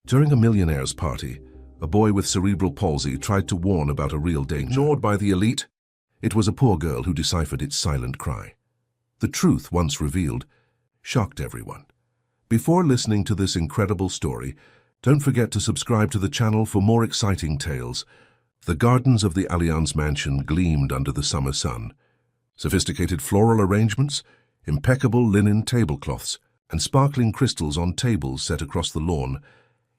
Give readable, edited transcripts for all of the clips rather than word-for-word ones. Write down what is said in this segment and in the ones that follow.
During a Millionaire's party, a boy with cerebral palsy tried to warn about a real danger. Ignored by the elite, it was a poor girl who deciphered its silent cry. The truth, once revealed, shocked everyone. Before listening to this incredible story, don't forget to subscribe to the channel for more exciting tales. The gardens of the Allianz mansion gleamed under the summer sun. Sophisticated floral arrangements, impeccable linen tablecloths, and sparkling crystals on tables set across the lawn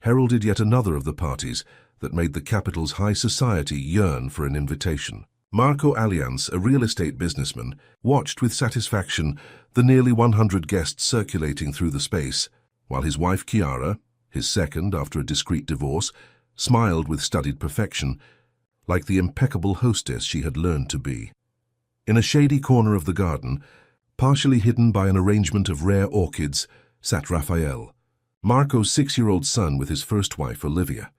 heralded yet another of the parties that made the capital's high society yearn for an invitation. Marco Allianz, a real estate businessman, watched with satisfaction the nearly 100 guests circulating through the space, while his wife Chiara, his second after a discreet divorce, smiled with studied perfection, like the impeccable hostess she had learned to be. In a shady corner of the garden, partially hidden by an arrangement of rare orchids, sat Raphael, Marco's 6-year-old son with his first wife, Olivia.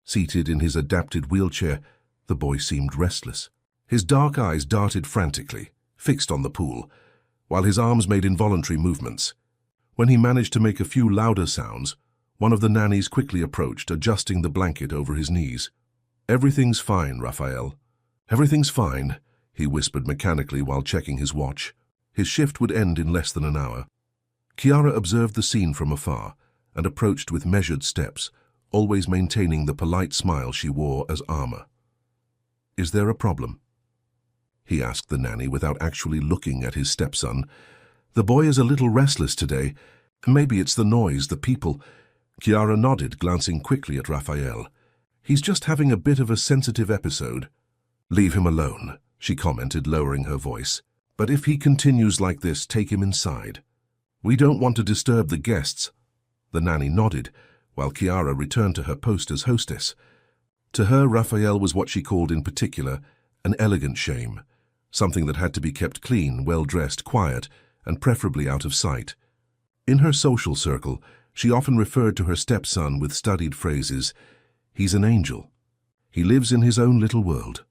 Seated in his adapted wheelchair, the boy seemed restless. His dark eyes darted frantically, fixed on the pool, while his arms made involuntary movements. When he managed to make a few louder sounds, one of the nannies quickly approached, adjusting the blanket over his knees. "Everything's fine, Raphael. Everything's fine," he whispered mechanically while checking his watch. His shift would end in less than an hour. Chiara observed the scene from afar and approached with measured steps, always maintaining the polite smile she wore as armor. "Is there a problem?" he asked the nanny without actually looking at his stepson. "The boy is a little restless today. Maybe it's the noise, the people." Chiara nodded, glancing quickly at Raphael. "He's just having a bit of a sensitive episode." "Leave him alone," she commented, lowering her voice. "But if he continues like this, take him inside. We don't want to disturb the guests." The nanny nodded, while Chiara returned to her post as hostess. To her, Raphael was what she called in particular an elegant shame, something that had to be kept clean, well-dressed, quiet, and preferably out of sight. In her social circle, she often referred to her stepson with studied phrases. "He's an angel. He lives in his own little world."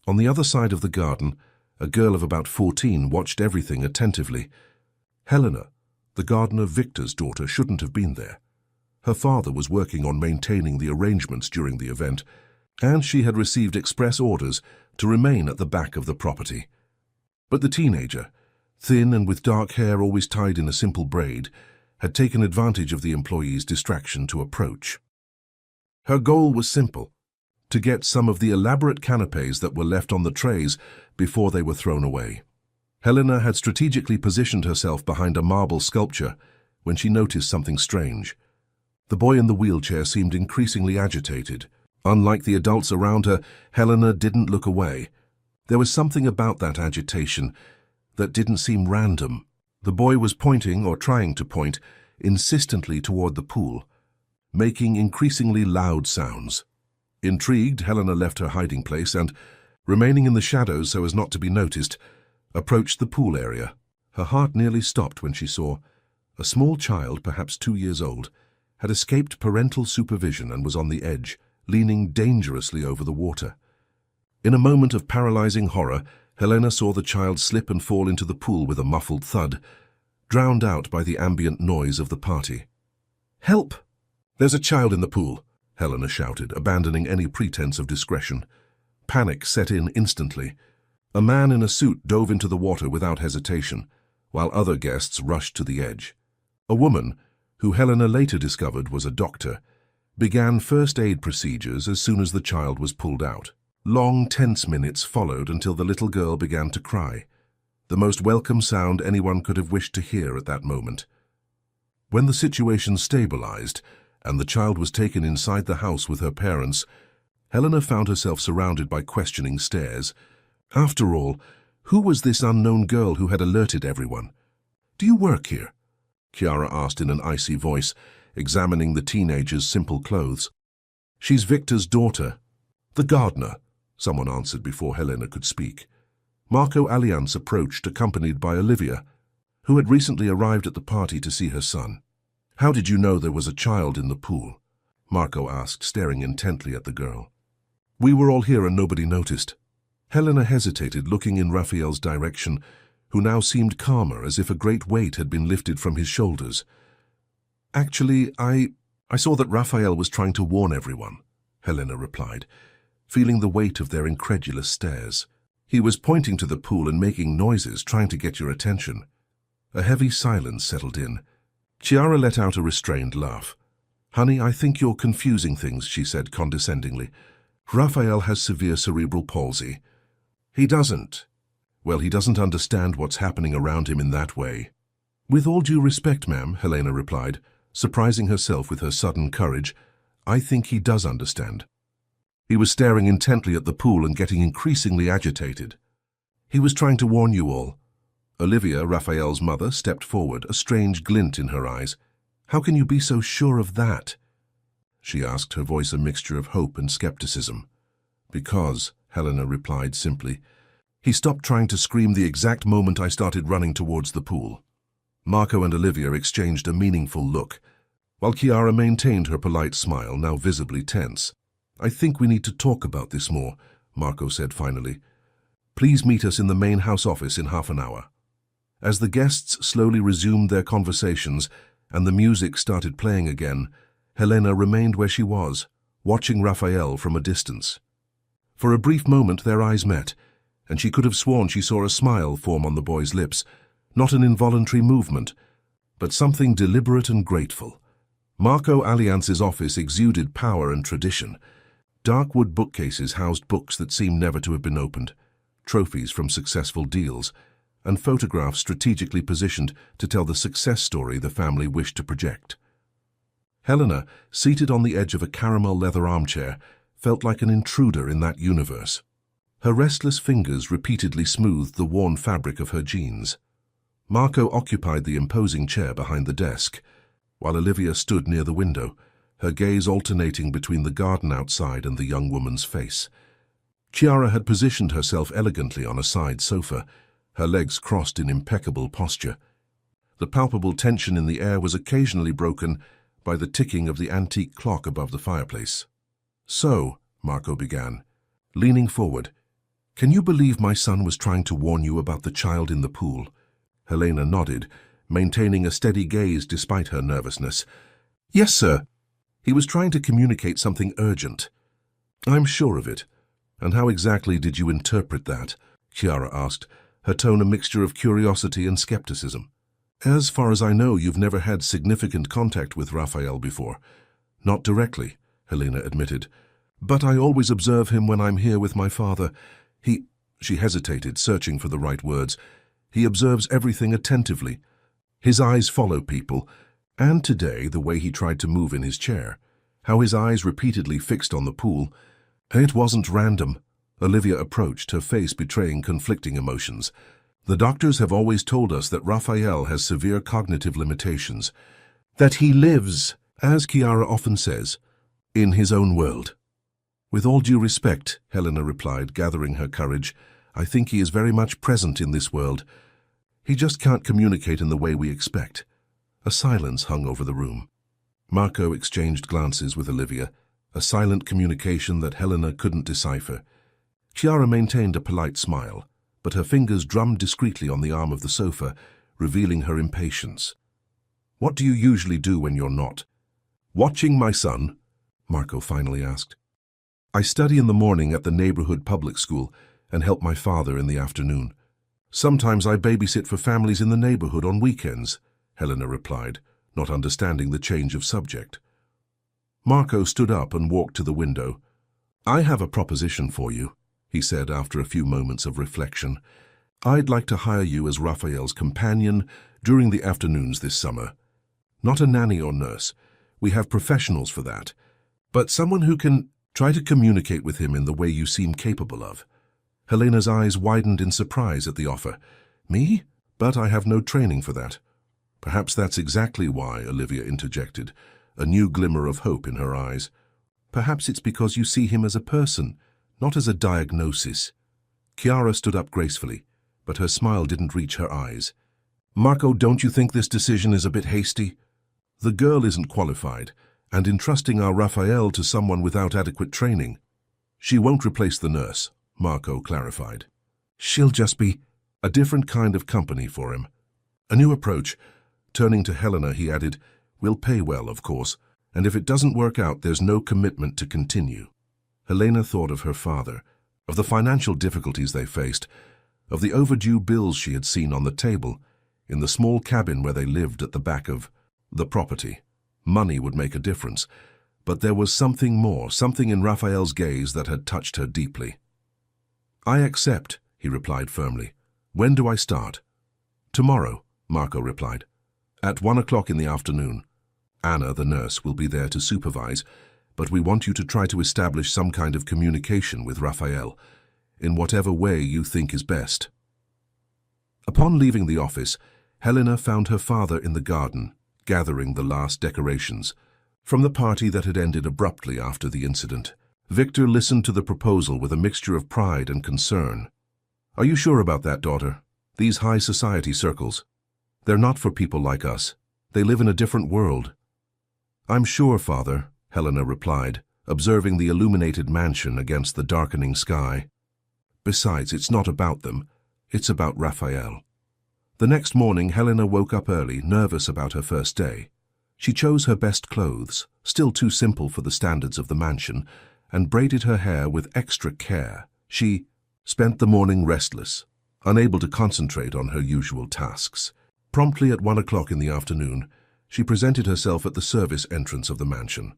On the other side of the garden, a girl of about 14 watched everything attentively. Helena, the gardener Victor's daughter, shouldn't have been there. Her father was working on maintaining the arrangements during the event, and she had received express orders to remain at the back of the property. But the teenager, thin and with dark hair always tied in a simple braid, had taken advantage of the employee's distraction to approach. Her goal was simple: to get some of the elaborate canapes that were left on the trays before they were thrown away. Helena had strategically positioned herself behind a marble sculpture when she noticed something strange. The boy in the wheelchair seemed increasingly agitated. Unlike the adults around her, Helena didn't look away. There was something about that agitation that didn't seem random. The boy was pointing, or trying to point, insistently toward the pool, making increasingly loud sounds. Intrigued, Helena left her hiding place and, remaining in the shadows so as not to be noticed, approached the pool area. Her heart nearly stopped when she saw a small child, perhaps 2 years old, had escaped parental supervision and was on the edge, leaning dangerously over the water. In a moment of paralyzing horror, Helena saw the child slip and fall into the pool with a muffled thud, drowned out by the ambient noise of the party. "Help! There's a child in the pool," Helena shouted, abandoning any pretense of discretion. Panic set in instantly. A man in a suit dove into the water without hesitation, while other guests rushed to the edge. A woman, who Helena later discovered was a doctor, began first aid procedures as soon as the child was pulled out. Long, tense minutes followed until the little girl began to cry, the most welcome sound anyone could have wished to hear at that moment. When the situation stabilized and the child was taken inside the house with her parents, Helena found herself surrounded by questioning stares. After all, who was this unknown girl who had alerted everyone? "Do you work here?" Chiara asked in an icy voice, examining the teenager's simple clothes. "She's Victor's daughter." "The gardener," someone answered before Helena could speak. Marco Allianz approached, accompanied by Olivia, who had recently arrived at the party to see her son. "How did you know there was a child in the pool?" Marco asked, staring intently at the girl. "We were all here and nobody noticed." Helena hesitated, looking in Raphael's direction, who now seemed calmer, as if a great weight had been lifted from his shoulders. "Actually, I saw that Raphael was trying to warn everyone, Helena replied, feeling the weight of their incredulous stares. He was pointing to the pool and making noises, trying to get your attention. A heavy silence settled in. Chiara let out a restrained laugh. Honey, I think you're confusing things, she said condescendingly. Raphael has severe cerebral palsy. He doesn't. Well, he doesn't understand what's happening around him in that way. With all due respect, ma'am, Helena replied, surprising herself with her sudden courage. I think he does understand. He was staring intently at the pool and getting increasingly agitated. He was trying to warn you all. Olivia, Raphael's mother, stepped forward, a strange glint in her eyes. How can you be so sure of that? She asked, her voice a mixture of hope and skepticism. Because, Helena replied simply, he stopped trying to scream the exact moment I started running towards the pool. Marco and Olivia exchanged a meaningful look, while Chiara maintained her polite smile, now visibly tense. I think we need to talk about this more, Marco said finally. Please meet us in the main house office in half an hour. As the guests slowly resumed their conversations and the music started playing again, Helena remained where she was, watching Raphael from a distance. For a brief moment their eyes met, and she could have sworn she saw a smile form on the boy's lips, not an involuntary movement, but something deliberate and grateful. Marco Allianz's office exuded power and tradition. Dark wood bookcases housed books that seemed never to have been opened, trophies from successful deals, and photographs strategically positioned to tell the success story the family wished to project. Helena, seated on the edge of a caramel leather armchair, felt like an intruder in that universe. Her restless fingers repeatedly smoothed the worn fabric of her jeans. Marco occupied the imposing chair behind the desk, while Olivia stood near the window, her gaze alternating between the garden outside and the young woman's face. Chiara had positioned herself elegantly on a side sofa, her legs crossed in impeccable posture. The palpable tension in the air was occasionally broken by the ticking of the antique clock above the fireplace. So, Marco began, leaning forward, can you believe my son was trying to warn you about the child in the pool? Helena nodded, maintaining a steady gaze despite her nervousness. Yes, sir. He was trying to communicate something urgent. I'm sure of it. And how exactly did you interpret that? Chiara asked, her tone a mixture of curiosity and skepticism. As far as I know, you've never had significant contact with Raphael before. Not directly, Helena admitted. But I always observe him when I'm here with my father. She hesitated, searching for the right words. He observes everything attentively. His eyes follow people, and today the way he tried to move in his chair, how his eyes repeatedly fixed on the pool. It wasn't random. Olivia approached, her face betraying conflicting emotions. The doctors have always told us that Raphael has severe cognitive limitations, that he lives, as Chiara often says, in his own world. With all due respect, Helena replied, gathering her courage, I think he is very much present in this world. He just can't communicate in the way we expect. A silence hung over the room. Marco exchanged glances with Olivia, a silent communication that Helena couldn't decipher. Chiara maintained a polite smile, but her fingers drummed discreetly on the arm of the sofa, revealing her impatience. What do you usually do when you're not? Watching my son? Marco finally asked. I study in the morning at the neighborhood public school and help my father in the afternoon. Sometimes I babysit for families in the neighborhood on weekends, Helena replied, not understanding the change of subject. Marco stood up and walked to the window. I have a proposition for you, he said after a few moments of reflection. I'd like to hire you as Raphael's companion during the afternoons this summer. Not a nanny or nurse. We have professionals for that. But someone who can try to communicate with him in the way you seem capable of. Helena's eyes widened in surprise at the offer. Me? But I have no training for that. Perhaps that's exactly why, Olivia interjected, a new glimmer of hope in her eyes. Perhaps it's because you see him as a person, not as a diagnosis. Chiara stood up gracefully, but her smile didn't reach her eyes. Marco, don't you think this decision is a bit hasty? The girl isn't qualified, and entrusting our Raphael to someone without adequate training. She won't replace the nurse, Marco clarified. She'll just be a different kind of company for him. A new approach. Turning to Helena, he added, we'll pay well, of course, And if it doesn't work out, there's no commitment to continue. Helena thought of her father, of the financial difficulties they faced, of the overdue bills she had seen on the table in the small cabin where they lived at the back of the property. Money would make a difference, but there was something more, something in Raphael's gaze that had touched her deeply. "I accept," he replied firmly. "When do I start?" "Tomorrow," Marco replied. "At 1 o'clock in the afternoon. Anna, the nurse, will be there to supervise, but we want you to try to establish some kind of communication with Raphael, in whatever way you think is best." Upon leaving the office, Helena found her father in the garden, gathering the last decorations from the party that had ended abruptly after the incident. Victor listened to the proposal with a mixture of pride and concern. "Are you sure about that, daughter? These high society circles, they're not for people like us. They live in a different world." "I'm sure, father," Helena replied, observing the illuminated mansion against the darkening sky. "Besides, it's not about them. It's about Raphael." The next morning, Helena woke up early, nervous about her first day. She chose her best clothes, still too simple for the standards of the mansion, and braided her hair with extra care. She spent the morning restless, unable to concentrate on her usual tasks. Promptly at 1 o'clock in the afternoon, she presented herself at the service entrance of the mansion.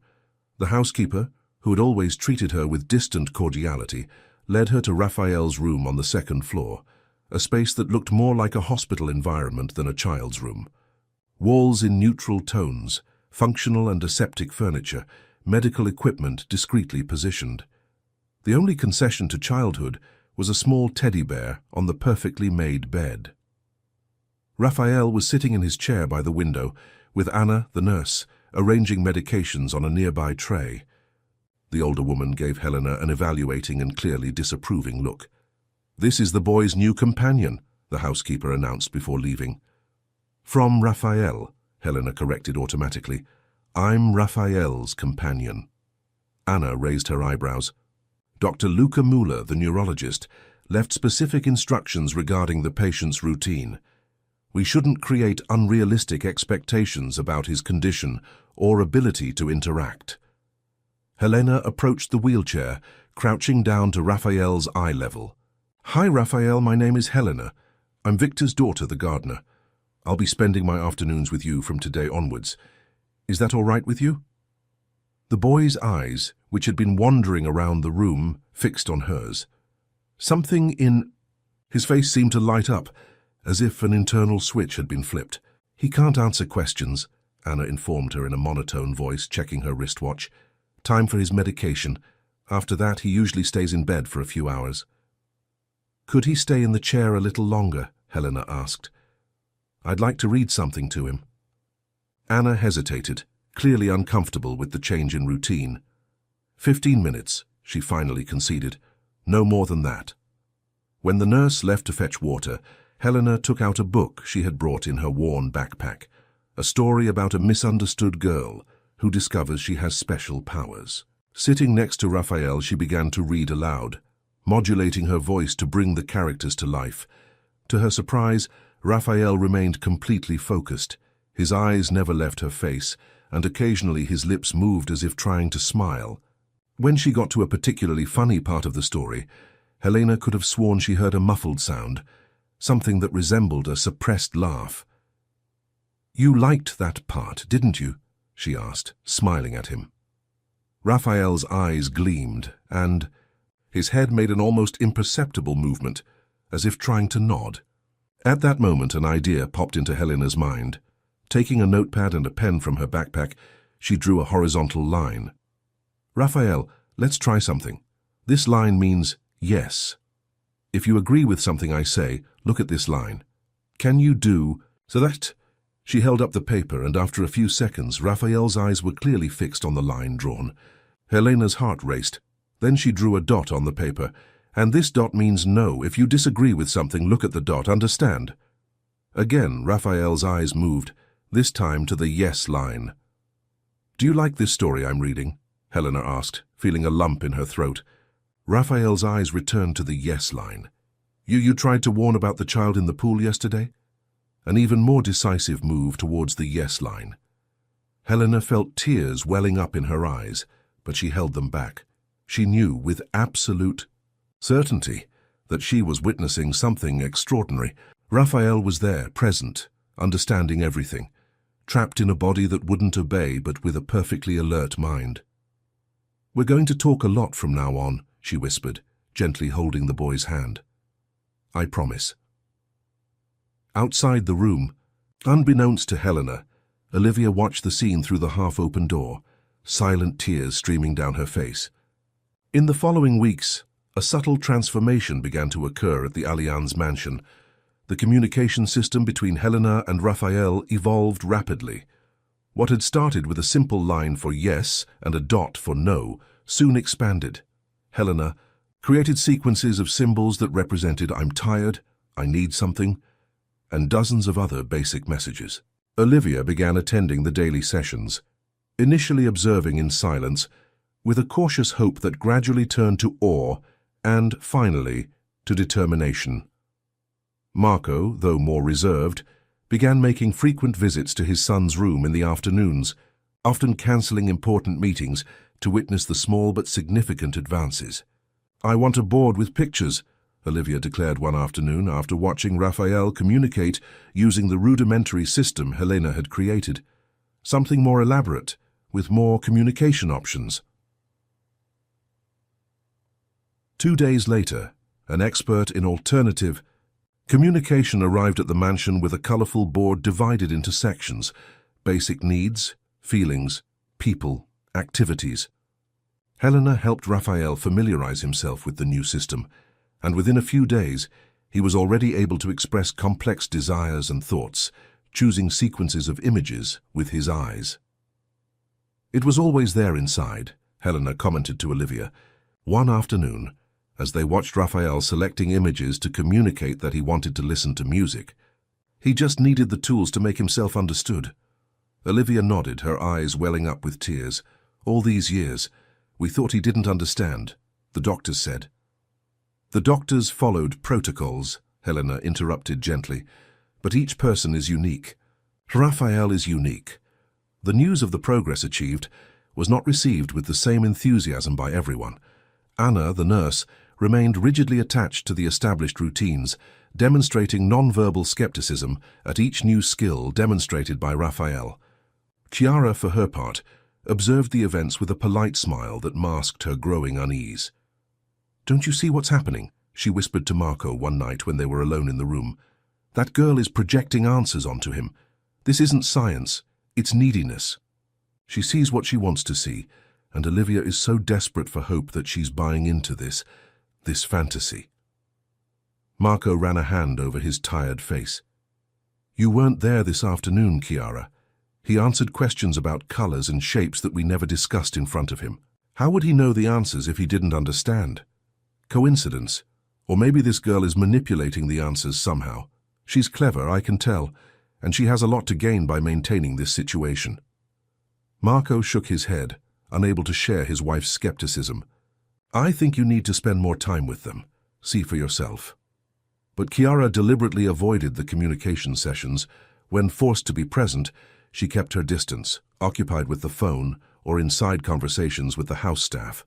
The housekeeper, who had always treated her with distant cordiality, led her to Raphael's room on the second floor, a space that looked more like a hospital environment than a child's room. Walls in neutral tones, functional and aseptic furniture, medical equipment discreetly positioned. The only concession to childhood was a small teddy bear on the perfectly made bed. Raphael was sitting in his chair by the window, with Anna, the nurse, arranging medications on a nearby tray. The older woman gave Helena an evaluating and clearly disapproving look. "This is the boy's new companion," the housekeeper announced before leaving. "From Raphael," Helena corrected automatically. "I'm Raphael's companion." Anna raised her eyebrows. Dr. Luca Muller, the neurologist, left specific instructions regarding the patient's routine. "We shouldn't create unrealistic expectations about his condition or ability to interact." Helena approached the wheelchair, crouching down to Raphael's eye level. "Hi, Raphael, my name is Helena. I'm Victor's daughter, the gardener. I'll be spending my afternoons with you from today onwards. Is that all right with you?" The boy's eyes, which had been wandering around the room, fixed on hers. Something in his face seemed to light up, as if an internal switch had been flipped. "He can't answer questions," Anna informed her in a monotone voice, checking her wristwatch. "Time for his medication. After that, he usually stays in bed for a few hours." "Could he stay in the chair a little longer?" Helena asked. "I'd like to read something to him." Anna hesitated, clearly uncomfortable with the change in routine. 15 minutes, she finally conceded. No more than that. When the nurse left to fetch water, Helena took out a book she had brought in her worn backpack, a story about a misunderstood girl who discovers she has special powers. Sitting next to Raphael, she began to read aloud, modulating her voice to bring the characters to life. To her surprise, Raphael remained completely focused. His eyes never left her face, and occasionally his lips moved as if trying to smile. When she got to a particularly funny part of the story, Helena could have sworn she heard a muffled sound, something that resembled a suppressed laugh. "You liked that part, didn't you?" she asked, smiling at him. Raphael's eyes gleamed, and his head made an almost imperceptible movement, as if trying to nod. At that moment, an idea popped into Helena's mind. Taking a notepad and a pen from her backpack, she drew a horizontal line. "Raphael, let's try something. This line means yes. If you agree with something I say, look at this line. Can you do so that?" She held up the paper, and after a few seconds, Raphael's eyes were clearly fixed on the line drawn. Helena's heart raced. Then she drew a dot on the paper. "And this dot means no. If you disagree with something, look at the dot, understand?" Again, Raphael's eyes moved, this time to the yes line. "Do you like this story I'm reading?" Helena asked, feeling a lump in her throat. Raphael's eyes returned to the yes line. You tried to warn about the child in the pool yesterday?" An even more decisive move towards the yes line. Helena felt tears welling up in her eyes, but she held them back. She knew with absolute certainty that she was witnessing something extraordinary. Raphael was there, present, understanding everything, trapped in a body that wouldn't obey but with a perfectly alert mind. "We're going to talk a lot from now on," she whispered, gently holding the boy's hand. "I promise." Outside the room, unbeknownst to Helena, Olivia watched the scene through the half-open door, silent tears streaming down her face. In the following weeks, a subtle transformation began to occur at the Allianz mansion. The communication system between Helena and Raphael evolved rapidly. What had started with a simple line for yes and a dot for no soon expanded. Helena created sequences of symbols that represented "I'm tired," "I need something," and dozens of other basic messages. Olivia began attending the daily sessions, initially observing in silence, with a cautious hope that gradually turned to awe and, finally, to determination. Marco, though more reserved, began making frequent visits to his son's room in the afternoons, often cancelling important meetings to witness the small but significant advances. "I want a board with pictures," Olivia declared one afternoon after watching Raphael communicate using the rudimentary system Helena had created. "Something more elaborate, with more communication options." 2 days later, an expert in alternative communication arrived at the mansion with a colourful board divided into sections: basic needs, feelings, people, activities. Helena helped Raphael familiarize himself with the new system, and within a few days, he was already able to express complex desires and thoughts, choosing sequences of images with his eyes. "It was always there inside," Helena commented to Olivia. One afternoon, as they watched Raphael selecting images to communicate that he wanted to listen to music, "He just needed the tools to make himself understood." Olivia nodded, her eyes welling up with tears. "All these years, we thought he didn't understand," the doctors said. "The doctors followed protocols," Helena interrupted gently, "but each person is unique. Raphael is unique." The news of the progress achieved was not received with the same enthusiasm by everyone. Anna, the nurse, remained rigidly attached to the established routines, demonstrating non-verbal skepticism at each new skill demonstrated by Raphael. Chiara, for her part, observed the events with a polite smile that masked her growing unease. "Don't you see what's happening?" she whispered to Marco one night when they were alone in the room. "That girl is projecting answers onto him. This isn't science, it's neediness. She sees what she wants to see, and Olivia is so desperate for hope that she's buying into this fantasy." Marco ran a hand over his tired face. "You weren't there this afternoon, Chiara. He answered questions about colors and shapes that we never discussed in front of him. How would he know the answers if he didn't understand? Coincidence? Or maybe this girl is manipulating the answers somehow. She's clever, I can tell, and she has a lot to gain by maintaining this situation." Marco shook his head, unable to share his wife's skepticism. "I think you need to spend more time with them. See for yourself." But Chiara deliberately avoided the communication sessions. When forced to be present, she kept her distance, occupied with the phone or in side conversations with the house staff.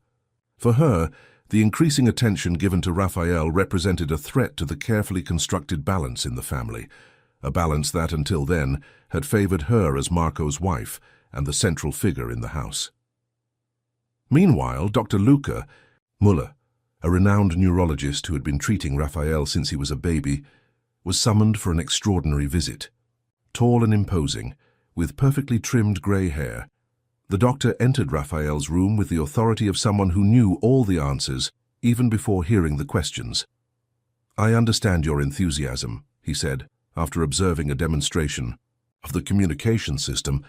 For her, the increasing attention given to Raphael represented a threat to the carefully constructed balance in the family, a balance that, until then, had favored her as Marco's wife and the central figure in the house. Meanwhile, Dr. Luca Muller, a renowned neurologist who had been treating Raphael since he was a baby, was summoned for an extraordinary visit. Tall and imposing, with perfectly trimmed grey hair, the doctor entered Raphael's room with the authority of someone who knew all the answers, even before hearing the questions. "I understand your enthusiasm," he said, after observing a demonstration of the communication system,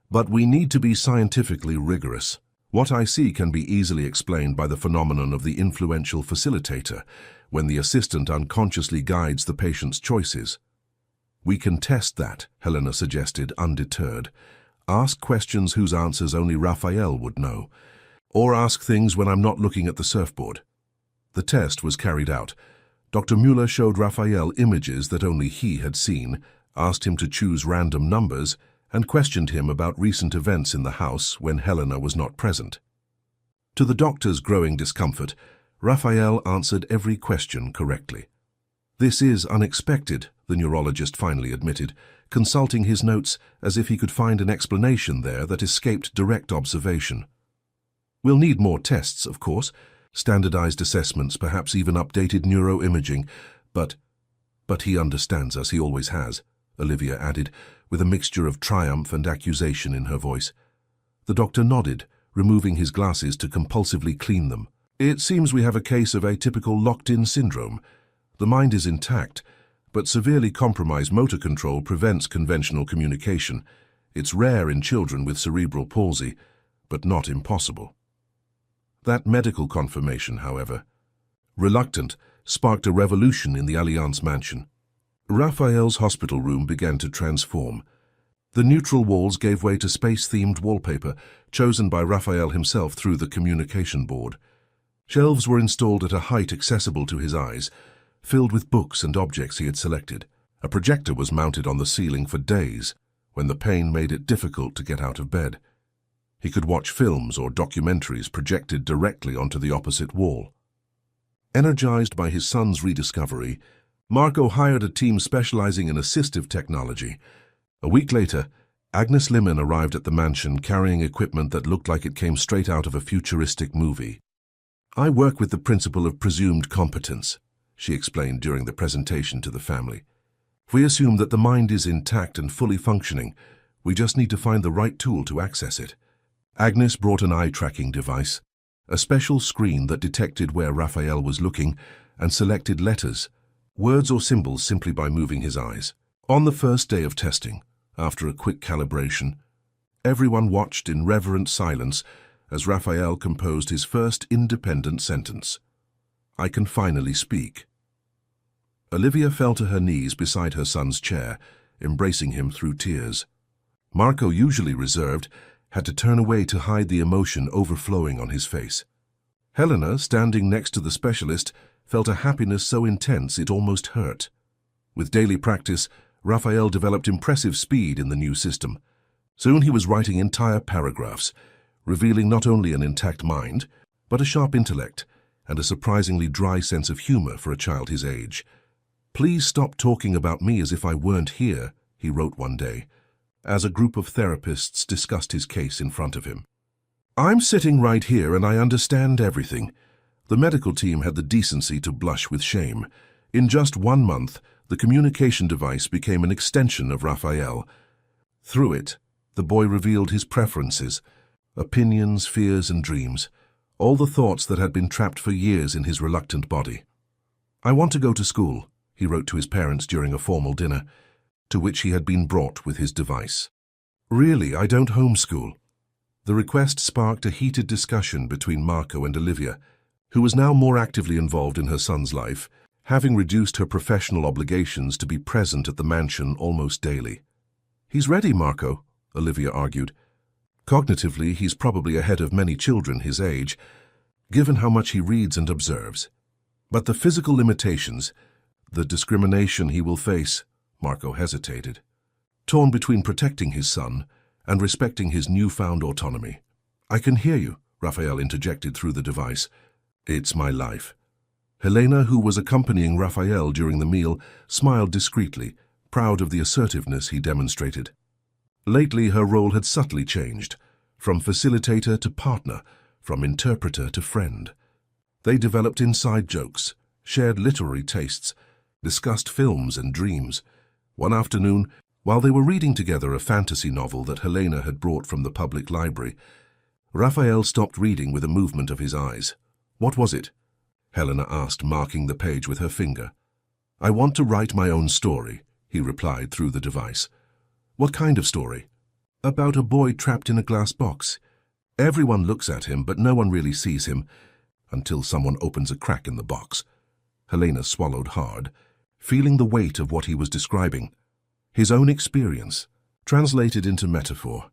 "but we need to be scientifically rigorous. What I see can be easily explained by the phenomenon of the influential facilitator, when the assistant unconsciously guides the patient's choices." "We can test that," Helena suggested, undeterred. "Ask questions whose answers only Raphael would know. Or ask things when I'm not looking at the surfboard." The test was carried out. Dr. Muller showed Raphael images that only he had seen, asked him to choose random numbers, and questioned him about recent events in the house when Helena was not present. To the doctor's growing discomfort, Raphael answered every question correctly. "This is unexpected," the neurologist finally admitted, consulting his notes as if he could find an explanation there that escaped direct observation. "We'll need more tests, of course, standardized assessments, perhaps even updated neuroimaging, but he understands us, he always has," Olivia added, with a mixture of triumph and accusation in her voice. The doctor nodded, removing his glasses to compulsively clean them. "It seems we have a case of atypical locked-in syndrome. The mind is intact, but severely compromised motor control prevents conventional communication. It's rare in children with cerebral palsy, but not impossible." That medical confirmation, however, reluctant, sparked a revolution in the Allianz mansion. Raphael's hospital room began to transform. The neutral walls gave way to space-themed wallpaper, chosen by Raphael himself through the communication board. Shelves were installed at a height accessible to his eyes, filled with books and objects he had selected. A projector was mounted on the ceiling for days, when the pain made it difficult to get out of bed. He could watch films or documentaries projected directly onto the opposite wall. Energized by his son's rediscovery, Marco hired a team specializing in assistive technology. A week later, Agnes Liman arrived at the mansion carrying equipment that looked like it came straight out of a futuristic movie. "I work with the principle of presumed competence," she explained during the presentation to the family. "If we assume that the mind is intact and fully functioning, we just need to find the right tool to access it." Agnes brought an eye-tracking device, a special screen that detected where Raphael was looking and selected letters, words or symbols simply by moving his eyes. On the first day of testing, after a quick calibration, everyone watched in reverent silence as Raphael composed his first independent sentence. "I can finally speak." Olivia fell to her knees beside her son's chair, embracing him through tears. Marco, usually reserved, had to turn away to hide the emotion overflowing on his face. Helena, standing next to the specialist, felt a happiness so intense it almost hurt. With daily practice, Raphael developed impressive speed in the new system. Soon he was writing entire paragraphs, revealing not only an intact mind, but a sharp intellect and a surprisingly dry sense of humor for a child his age. "Please stop talking about me as if I weren't here," he wrote one day, as a group of therapists discussed his case in front of him. "I'm sitting right here and I understand everything." The medical team had the decency to blush with shame. In just 1 month, the communication device became an extension of Raphael. Through it, the boy revealed his preferences, opinions, fears, and dreams, all the thoughts that had been trapped for years in his reluctant body. "I want to go to school," he wrote to his parents during a formal dinner, to which he had been brought with his device. "Really, I don't homeschool." The request sparked a heated discussion between Marco and Olivia, who was now more actively involved in her son's life, having reduced her professional obligations to be present at the mansion almost daily. "He's ready, Marco," Olivia argued. "Cognitively, he's probably ahead of many children his age, given how much he reads and observes. But the physical limitations, the discrimination he will face," Marco hesitated, torn between protecting his son and respecting his newfound autonomy. "I can hear you," Raphael interjected through the device. "It's my life." Helena, who was accompanying Raphael during the meal, smiled discreetly, proud of the assertiveness he demonstrated. Lately, her role had subtly changed, from facilitator to partner, from interpreter to friend. They developed inside jokes, shared literary tastes, discussed films and dreams. One afternoon, while they were reading together a fantasy novel that Helena had brought from the public library, Raphael stopped reading with a movement of his eyes. "What was it?" Helena asked, marking the page with her finger. "I want to write my own story," he replied through the device. "What kind of story?" "About a boy trapped in a glass box. Everyone looks at him, but no one really sees him, until someone opens a crack in the box." Helena swallowed hard, feeling the weight of what he was describing. His own experience, translated into metaphor.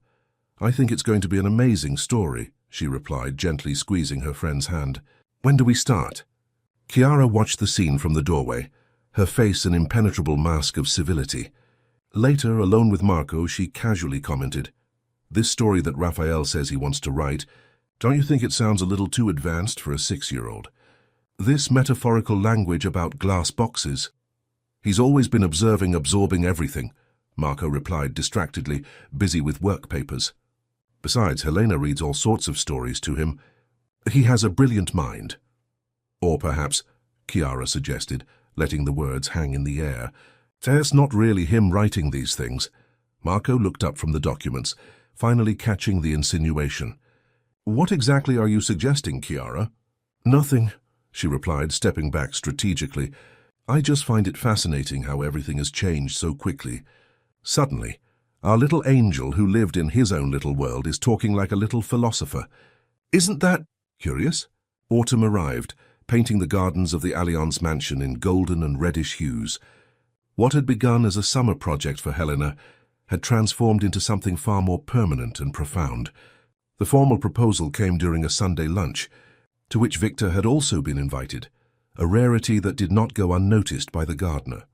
"I think it's going to be an amazing story," she replied, gently squeezing her friend's hand. "When do we start?" Chiara watched the scene from the doorway, her face an impenetrable mask of civility. Later, alone with Marco, she casually commented, "This story that Raphael says he wants to write, don't you think it sounds a little too advanced for a 6-year-old? This metaphorical language about glass boxes. He's always been observing, absorbing everything," Marco replied distractedly, busy with work papers. "Besides, Helena reads all sorts of stories to him. He has a brilliant mind." Or perhaps, Chiara suggested, letting the words hang in the air, "It's not really him writing these things." Marco looked up from the documents, finally catching the insinuation. "What exactly are you suggesting, Chiara?" "Nothing," she replied, stepping back strategically. "I just find it fascinating how everything has changed so quickly. Suddenly, our little angel who lived in his own little world is talking like a little philosopher. Isn't that curious?" Autumn arrived, painting the gardens of the Allianz mansion in golden and reddish hues. What had begun as a summer project for Helena had transformed into something far more permanent and profound. The formal proposal came during a Sunday lunch, to which Victor had also been invited, a rarity that did not go unnoticed by the gardener.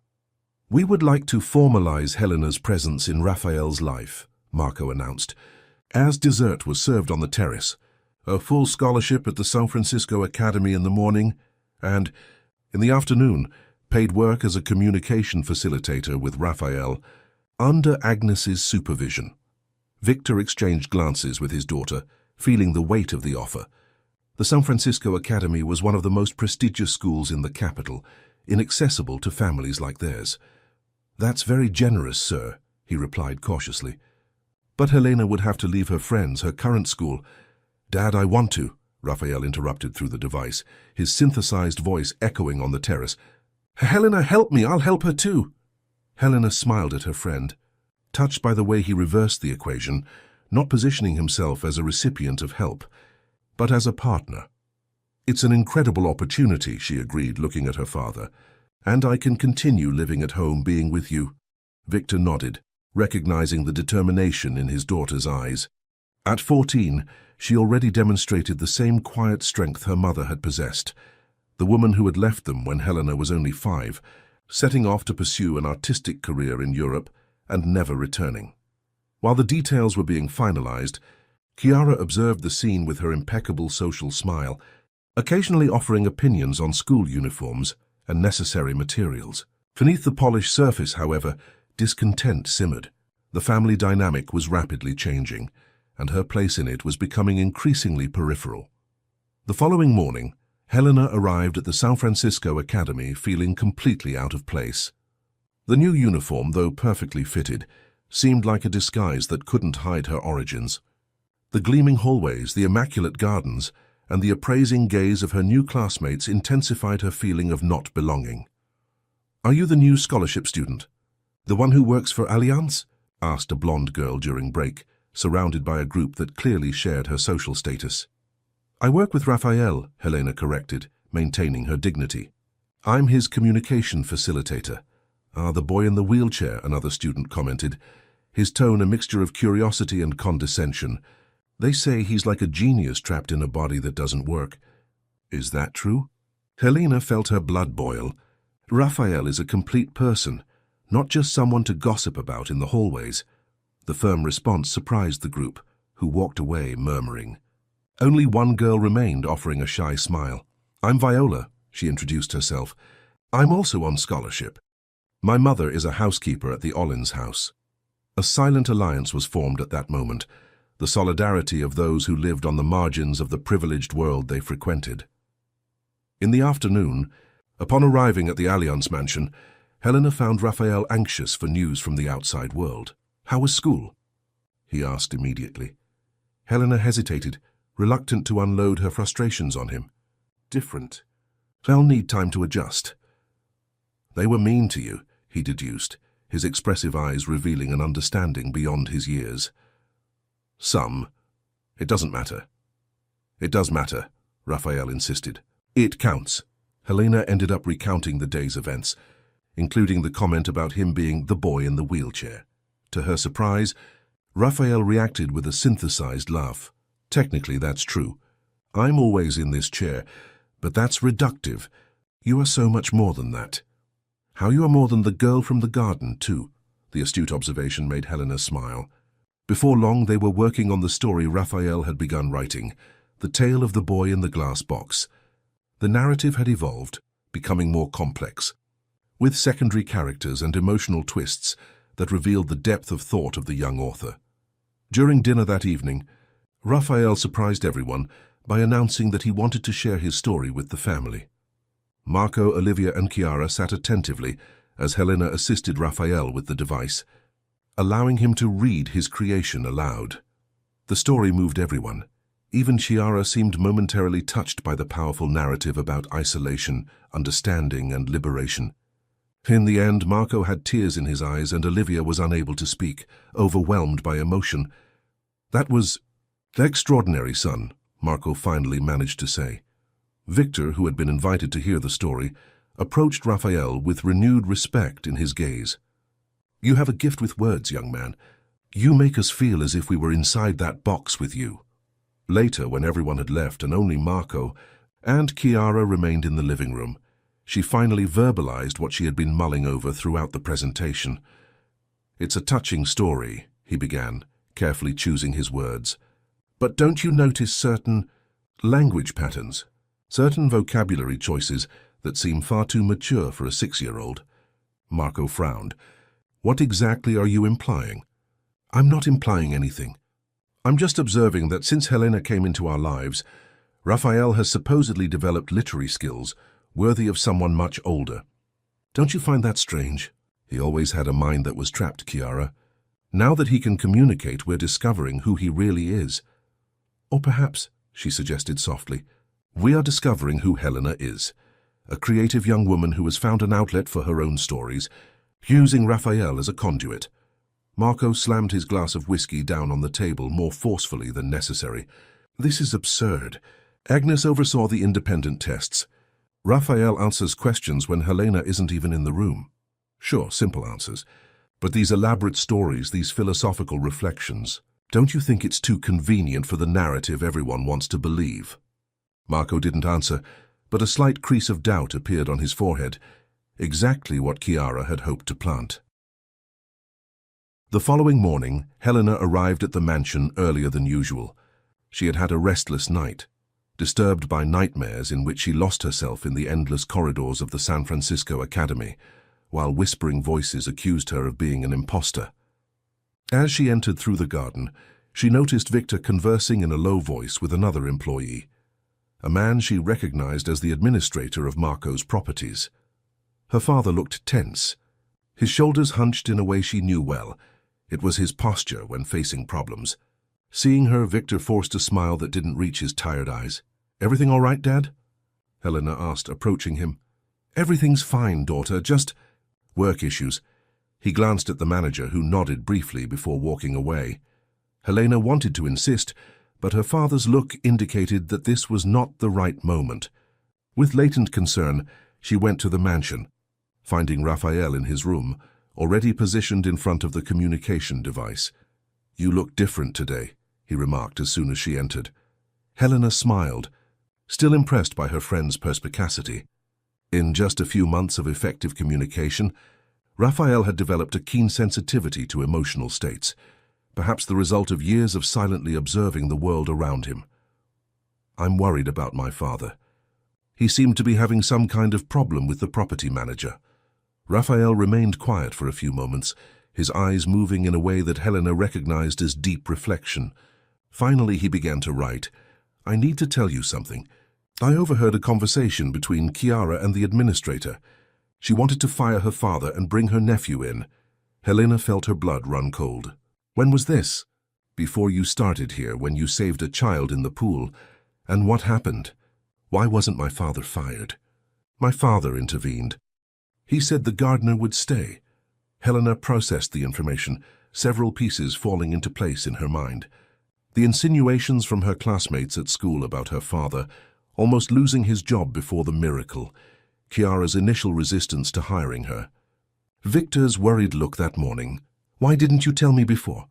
"We would like to formalize Helena's presence in Raphael's life," Marco announced. As dessert was served on the terrace, a full scholarship at the San Francisco Academy in the morning, and, in the afternoon, paid work as a communication facilitator with Raphael, under Agnes's supervision. Victor exchanged glances with his daughter, feeling the weight of the offer. The San Francisco Academy was one of the most prestigious schools in the capital, inaccessible to families like theirs. "That's very generous, sir," he replied cautiously. "But Helena would have to leave her friends, her current school." "Dad, I want to," Raphael interrupted through the device, his synthesized voice echoing on the terrace. "Helena, help me, I'll help her too." Helena smiled at her friend, touched by the way he reversed the equation, not positioning himself as a recipient of help, but as a partner. "It's an incredible opportunity," she agreed, looking at her father. "And I can continue living at home, being with you." Victor nodded, recognizing the determination in his daughter's eyes. At 14, she already demonstrated the same quiet strength her mother had possessed, the woman who had left them when Helena was only 5, setting off to pursue an artistic career in Europe and never returning. While the details were being finalized, Chiara observed the scene with her impeccable social smile, occasionally offering opinions on school uniforms and necessary materials. Beneath the polished surface, however, discontent simmered. The family dynamic was rapidly changing, and her place in it was becoming increasingly peripheral. The following morning, Helena arrived at the San Francisco Academy feeling completely out of place. The new uniform, though perfectly fitted, seemed like a disguise that couldn't hide her origins. The gleaming hallways, the immaculate gardens, and the appraising gaze of her new classmates intensified her feeling of not belonging. "Are you the new scholarship student? The one who works for Allianz?" asked a blonde girl during break, surrounded by a group that clearly shared her social status. "I work with Raphael," Helena corrected, maintaining her dignity. "I'm his communication facilitator." "Ah, the boy in the wheelchair," another student commented, his tone a mixture of curiosity and condescension. "They say he's like a genius trapped in a body that doesn't work." "Is that true?" Helena felt her blood boil. Raphael is a complete person, not just someone to gossip about in the hallways. The firm response surprised the group, who walked away murmuring. Only one girl remained, offering a shy smile. "I'm Viola," she introduced herself. "I'm also on scholarship. My mother is a housekeeper at the Ollins house." A silent alliance was formed at that moment, the solidarity of those who lived on the margins of the privileged world they frequented. In the afternoon, upon arriving at the Allianz mansion, Helena found Raphael anxious for news from the outside world. "How was school?" he asked immediately. Helena hesitated, reluctant to unload her frustrations on him. "Different. I'll need time to adjust." "They were mean to you," he deduced, his expressive eyes revealing an understanding beyond his years. "Some. It doesn't matter." "It does matter," Raphael insisted. "It counts." Helena ended up recounting the day's events, including the comment about him being the boy in the wheelchair. To her surprise, Raphael reacted with a synthesized laugh. "Technically, that's true. I'm always in this chair, but that's reductive. You are so much more than that. How you are more than the girl from the garden, too. The astute observation made Helena smile. Before long, they were working on the story Raphael had begun writing, The Tale of the Boy in the Glass Box. The narrative had evolved, becoming more complex, with secondary characters and emotional twists that revealed the depth of thought of the young author. During dinner that evening, Raphael surprised everyone by announcing that he wanted to share his story with the family. Marco, Olivia, and Chiara sat attentively as Helena assisted Raphael with the device, allowing him to read his creation aloud. The story moved everyone. Even Chiara seemed momentarily touched by the powerful narrative about isolation, understanding, and liberation. In the end, Marco had tears in his eyes and Olivia was unable to speak, overwhelmed by emotion. "That was extraordinary, son," Marco finally managed to say. Victor, who had been invited to hear the story, approached Raphael with renewed respect in his gaze. "You have a gift with words, young man. You make us feel as if we were inside that box with you." Later, when everyone had left and only Marco and Chiara remained in the living room, she finally verbalized what she had been mulling over throughout the presentation. "It's a touching story," he began, carefully choosing his words. "But don't you notice certain language patterns, certain vocabulary choices that seem far too mature for a 6-year-old? Marco frowned. "What exactly are you implying?" "I'm not implying anything. I'm just observing that since Helena came into our lives, Raphael has supposedly developed literary skills worthy of someone much older. Don't you find that strange? He always had a mind that was trapped, Chiara. Now that he can communicate, we're discovering who he really is. Or perhaps," she suggested softly, "we are discovering who Helena is. A creative young woman who has found an outlet for her own stories, using Raphael as a conduit." Marco slammed his glass of whiskey down on the table more forcefully than necessary. "This is absurd. Agnes oversaw the independent tests. Raphael answers questions when Helena isn't even in the room. Sure, simple answers. But these elaborate stories, these philosophical reflections, don't you think it's too convenient for the narrative everyone wants to believe?" Marco didn't answer, but a slight crease of doubt appeared on his forehead, exactly what Chiara had hoped to plant. The following morning, Helena arrived at the mansion earlier than usual. She had had a restless night, disturbed by nightmares in which she lost herself in the endless corridors of the San Francisco Academy, while whispering voices accused her of being an imposter. As she entered through the garden, she noticed Victor conversing in a low voice with another employee, a man she recognized as the administrator of Marco's properties. Her father looked tense, his shoulders hunched in a way she knew well. It was his posture when facing problems. Seeing her, Victor forced a smile that didn't reach his tired eyes. "Everything all right, Dad?" Helena asked, approaching him. "Everything's fine, daughter, just work issues." He glanced at the manager, who nodded briefly before walking away. Helena wanted to insist, but her father's look indicated that this was not the right moment. With latent concern, she went to the mansion, finding Raphael in his room, already positioned in front of the communication device. "You look different today," he remarked as soon as she entered. Helena smiled, still impressed by her friend's perspicacity. In just a few months of effective communication, Raphael had developed a keen sensitivity to emotional states, perhaps the result of years of silently observing the world around him. "I'm worried about my father. He seemed to be having some kind of problem with the property manager." Raphael remained quiet for a few moments, his eyes moving in a way that Helena recognized as deep reflection. Finally, he began to write. "I need to tell you something. I overheard a conversation between Chiara and the administrator. She wanted to fire her father and bring her nephew in." Helena felt her blood run cold. "When was this?" "Before you started here, when you saved a child in the pool. And what happened? Why wasn't my father fired?" "My father intervened. He said the gardener would stay." Helena processed the information, several pieces falling into place in her mind. The insinuations from her classmates at school about her father, almost losing his job before the miracle, Chiara's initial resistance to hiring her. Victor's worried look that morning. "Why didn't you tell me before?"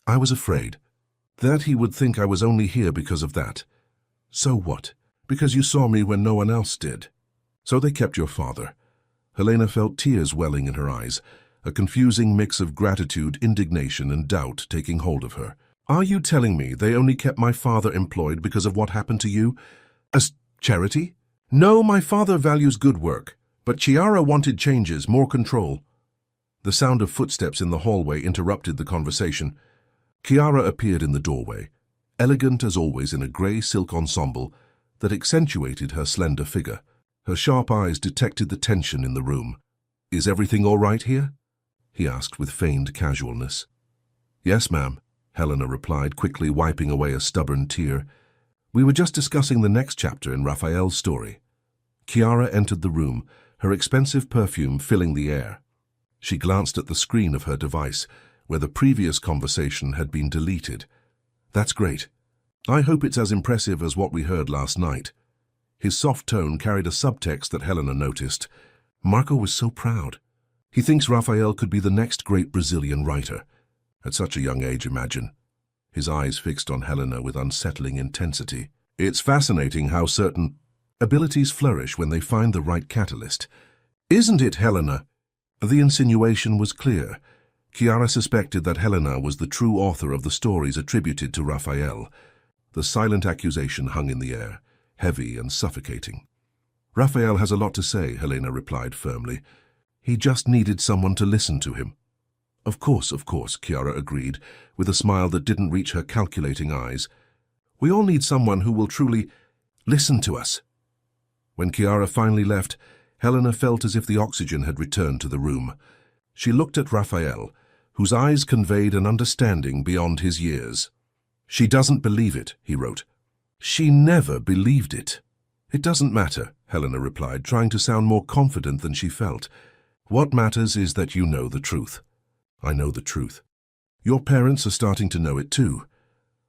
"I was afraid that he would think I was only here because of that." "So what? Because you saw me when no one else did." "So they kept your father." Helena felt tears welling in her eyes. a confusing mix of gratitude, indignation, and doubt taking hold of her. Are you telling me they only kept my father employed because of what happened to you? As charity? No, my father values good work, but Chiara wanted changes, more control. The sound of footsteps in the hallway interrupted the conversation. Chiara appeared in the doorway, elegant as always in a grey silk ensemble that accentuated her slender figure. Her sharp eyes detected the tension in the room. Is everything all right here? He asked with feigned casualness. Yes, ma'am, Helena replied, quickly wiping away a stubborn tear. We were just discussing the next chapter in Raphael's story. Chiara entered the room, her expensive perfume filling the air. She glanced at the screen of her device, where the previous conversation had been deleted. That's great. I hope it's as impressive as what we heard last night. His soft tone carried a subtext that Helena noticed. Marco was so proud. He thinks Raphael could be the next great Brazilian writer. At such a young age, imagine. His eyes fixed on Helena with unsettling intensity. It's fascinating how certain abilities flourish when they find the right catalyst. Isn't it, Helena? The insinuation was clear. Chiara suspected that Helena was the true author of the stories attributed to Raphael. The silent accusation hung in the air, heavy and suffocating. Raphael has a lot to say, Helena replied firmly. He just needed someone to listen to him. Of course, Chiara agreed, with a smile that didn't reach her calculating eyes. We all need someone who will truly listen to us. When Chiara finally left, Helena felt as if the oxygen had returned to the room. She looked at Raphael, whose eyes conveyed an understanding beyond his years. She doesn't believe it, he wrote. She never believed it. It doesn't matter, Helena replied, trying to sound more confident than she felt. What matters is that you know the truth. I know the truth. Your parents are starting to know it too.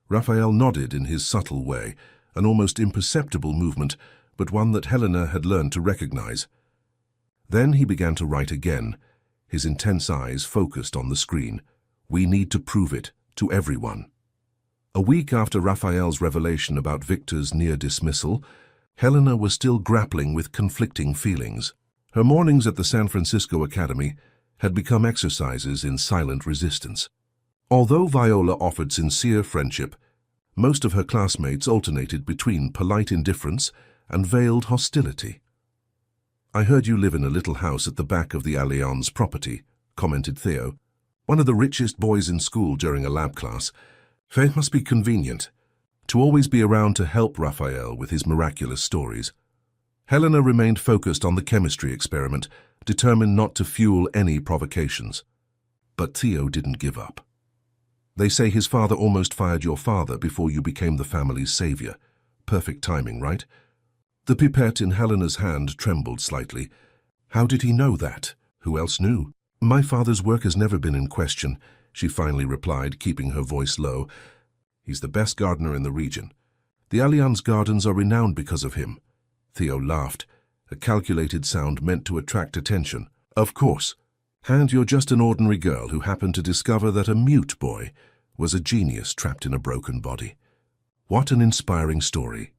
Raphael nodded in his subtle way, an almost imperceptible movement, but one that Helena had learned to recognize. Then he began to write again, his intense eyes focused on the screen. We need to prove it to everyone. A week after Raphael's revelation about Victor's near dismissal, Helena was still grappling with conflicting feelings. Her mornings at the San Francisco Academy had become exercises in silent resistance. Although Viola offered sincere friendship, most of her classmates alternated between polite indifference and veiled hostility. I heard you live in a little house at the back of the Allianz property, commented Theo, one of the richest boys in school during a lab class. It must be convenient to always be around to help Raphael with his miraculous stories. Helena remained focused on the chemistry experiment, determined not to fuel any provocations. But Theo didn't give up. They say his father almost fired your father before you became the family's savior. Perfect timing, right? The pipette in Helena's hand trembled slightly. How did he know that? Who else knew? My father's work has never been in question, she finally replied, keeping her voice low. He's the best gardener in the region. The Allianz gardens are renowned because of him. Theo laughed, a calculated sound meant to attract attention. Of course. And you're just an ordinary girl who happened to discover that a mute boy was a genius trapped in a broken body. What an inspiring story.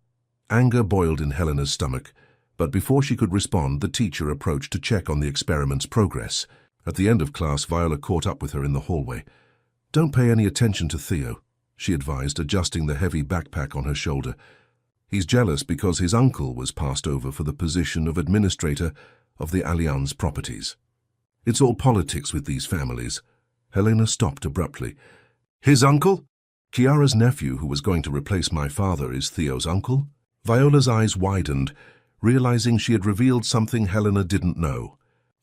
Anger boiled in Helena's stomach, but before she could respond, the teacher approached to check on the experiment's progress. At the end of class, Viola caught up with her in the hallway. Don't pay any attention to Theo, she advised, adjusting the heavy backpack on her shoulder. He's jealous because his uncle was passed over for the position of administrator of the Allianz properties. It's all politics with these families. Helena stopped abruptly. His uncle? Chiara's nephew, who was going to replace my father, is Theo's uncle? Viola's eyes widened, realizing she had revealed something Helena didn't know.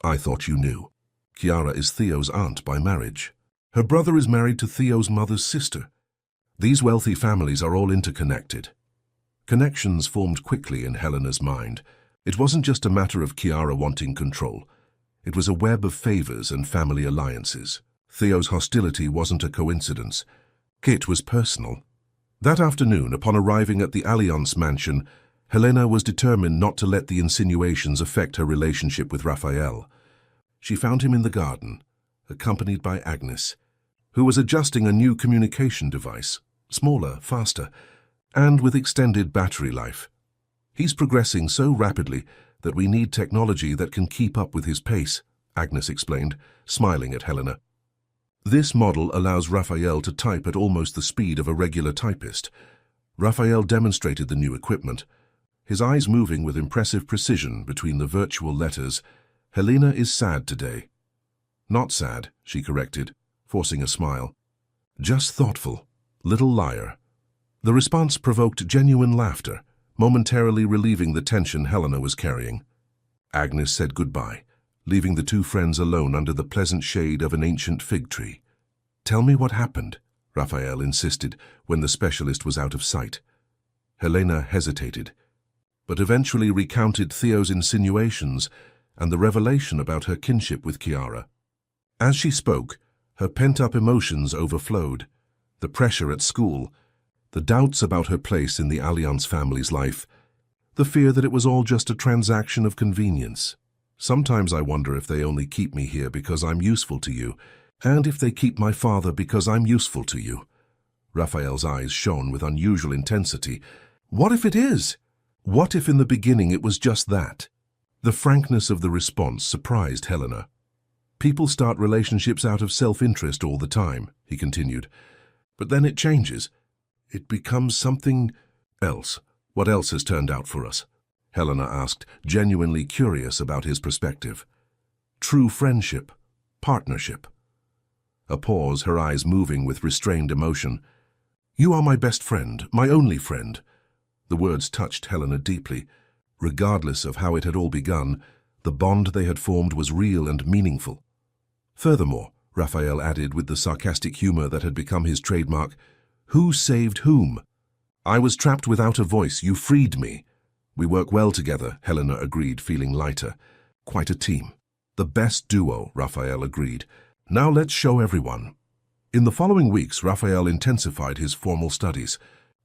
I thought you knew. Chiara is Theo's aunt by marriage. Her brother is married to Theo's mother's sister. These wealthy families are all interconnected. Connections formed quickly in Helena's mind. It wasn't just a matter of Chiara wanting control. It was a web of favors and family alliances. Theo's hostility wasn't a coincidence. It was personal. That afternoon, upon arriving at the Allianz mansion, Helena was determined not to let the insinuations affect her relationship with Raphael. She found him in the garden, accompanied by Agnes, who was adjusting a new communication device, smaller, faster, and with extended battery life. He's progressing so rapidly that we need technology that can keep up with his pace, Agnes explained, smiling at Helena. This model allows Raphael to type at almost the speed of a regular typist. Raphael demonstrated the new equipment, his eyes moving with impressive precision between the virtual letters. Helena is sad today. Not sad, she corrected, forcing a smile. Just thoughtful. Little liar. The response provoked genuine laughter, momentarily relieving the tension Helena was carrying. Agnes said goodbye, leaving the two friends alone under the pleasant shade of an ancient fig tree. Tell me what happened, Raphael insisted when the specialist was out of sight. Helena hesitated, but eventually recounted Theo's insinuations and the revelation about her kinship with Chiara. As she spoke, her pent-up emotions overflowed. The pressure at school, the doubts about her place in the Allianz family's life, the fear that it was all just a transaction of convenience. Sometimes I wonder if they only keep me here because I'm useful to you, and if they keep my father because I'm useful to you. Raphael's eyes shone with unusual intensity. What if it is? What if in the beginning it was just that? The frankness of the response surprised Helena. People start relationships out of self-interest all the time, he continued. But then it changes. It becomes something else. What else has turned out for us? Helena asked, genuinely curious about his perspective. True friendship. Partnership. A pause, her eyes moving with restrained emotion. You are my best friend, my only friend. The words touched Helena deeply. Regardless of how it had all begun, the bond they had formed was real and meaningful. Furthermore, Raphael added with the sarcastic humor that had become his trademark, who saved whom? I was trapped without a voice. You freed me. We work well together, Helena agreed, feeling lighter. Quite a team. The best duo, Raphael agreed. Now let's show everyone. In the following weeks, Raphael intensified his formal studies.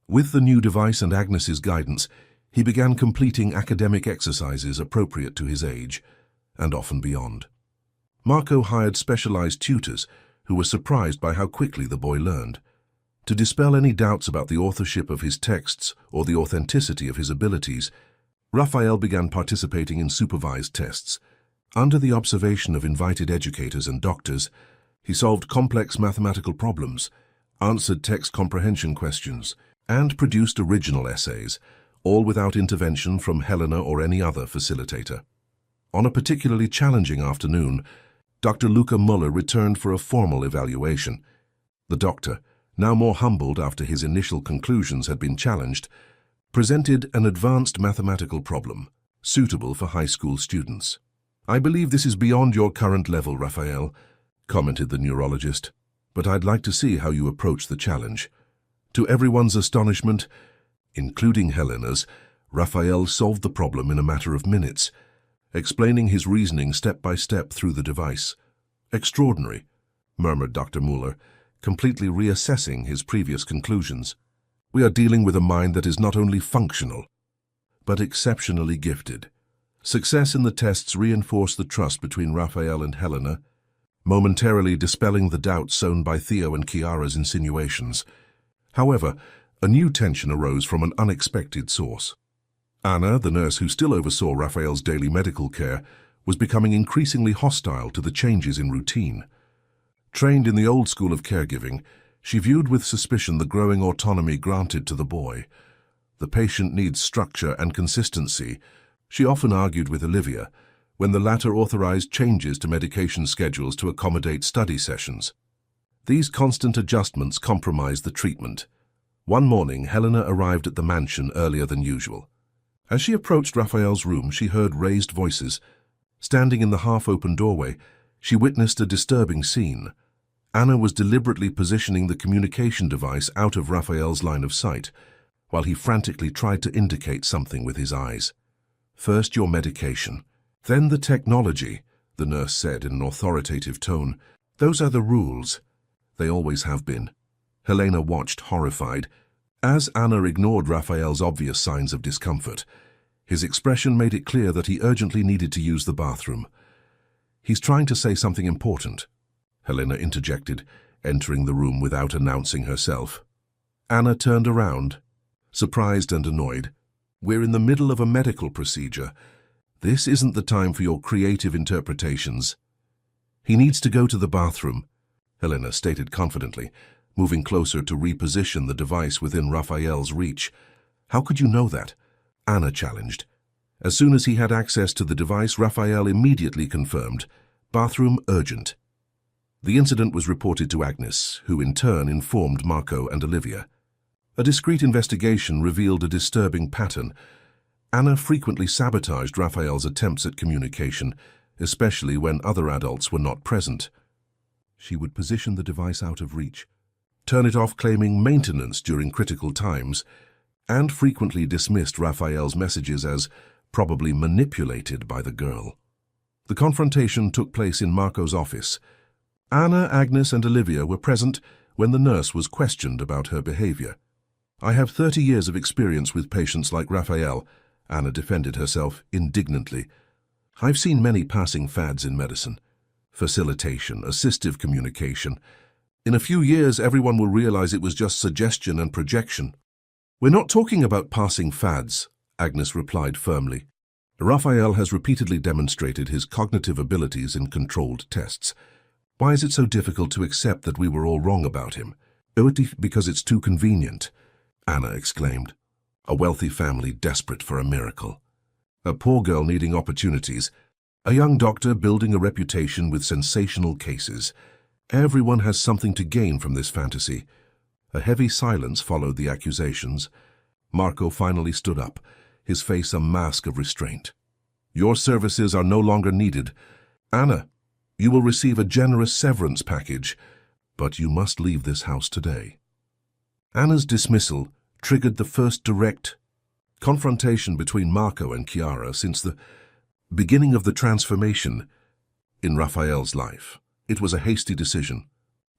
With the new device and Agnes's guidance, he began completing academic exercises appropriate to his age, and often beyond. Marco hired specialized tutors who were surprised by how quickly the boy learned. To dispel any doubts about the authorship of his texts or the authenticity of his abilities, Raphael began participating in supervised tests. Under the observation of invited educators and doctors, he solved complex mathematical problems, answered text comprehension questions, and produced original essays, all without intervention from Helena or any other facilitator. On a particularly challenging afternoon, Dr. Luca Muller returned for a formal evaluation. The doctor, now more humbled after his initial conclusions had been challenged, presented an advanced mathematical problem, suitable for high school students. I believe this is beyond your current level, Raphael, commented the neurologist, but I'd like to see how you approach the challenge. To everyone's astonishment, including Helena's, Raphael solved the problem in a matter of minutes, explaining his reasoning step by step through the device. Extraordinary, murmured Dr. Muller, completely reassessing his previous conclusions. We are dealing with a mind that is not only functional, but exceptionally gifted. Success in the tests reinforced the trust between Raphael and Helena, momentarily dispelling the doubts sown by Theo and Chiara's insinuations. However, a new tension arose from an unexpected source. Anna, the nurse who still oversaw Raphael's daily medical care, was becoming increasingly hostile to the changes in routine. Trained in the old school of caregiving, she viewed with suspicion the growing autonomy granted to the boy. The patient needs structure and consistency, she often argued with Olivia, when the latter authorized changes to medication schedules to accommodate study sessions. These constant adjustments compromised the treatment. One morning, Helena arrived at the mansion earlier than usual. As she approached Raphael's room, she heard raised voices. Standing in the half-open doorway, she witnessed a disturbing scene. Anna was deliberately positioning the communication device out of Raphael's line of sight, while he frantically tried to indicate something with his eyes. First your medication, then the technology, the nurse said in an authoritative tone. Those are the rules. They always have been. Helena watched, horrified. As Anna ignored Raphael's obvious signs of discomfort, his expression made it clear that he urgently needed to use the bathroom. He's trying to say something important, Helena interjected, entering the room without announcing herself. Anna turned around, surprised and annoyed. We're in the middle of a medical procedure. This isn't the time for your creative interpretations. He needs to go to the bathroom, Helena stated confidently, moving closer to reposition the device within Raphael's reach. How could you know that? Anna challenged. As soon as he had access to the device, Raphael immediately confirmed, bathroom urgent. The incident was reported to Agnes, who in turn informed Marco and Olivia. A discreet investigation revealed a disturbing pattern. Anna frequently sabotaged Raphael's attempts at communication, especially when other adults were not present. She would position the device out of reach, turn it off claiming maintenance during critical times, and frequently dismissed Raphael's messages as probably manipulated by the girl. The confrontation took place in Marco's office. Anna, Agnes, and Olivia were present when the nurse was questioned about her behavior. I have 30 years of experience with patients like Raphael, Anna defended herself indignantly. I've seen many passing fads in medicine. Facilitation, assistive communication. In a few years, everyone will realize it was just suggestion and projection. We're not talking about passing fads, Agnes replied firmly. Raphael has repeatedly demonstrated his cognitive abilities in controlled tests. Why is it so difficult to accept that we were all wrong about him? Because it's too convenient, Anna exclaimed. A wealthy family desperate for a miracle. A poor girl needing opportunities. A young doctor building a reputation with sensational cases. Everyone has something to gain from this fantasy. A heavy silence followed the accusations. Marco finally stood up, his face a mask of restraint. Your services are no longer needed. Anna, you will receive a generous severance package, but you must leave this house today. Anna's dismissal triggered the first direct confrontation between Marco and Chiara since the beginning of the transformation in Raphael's life. It was a hasty decision.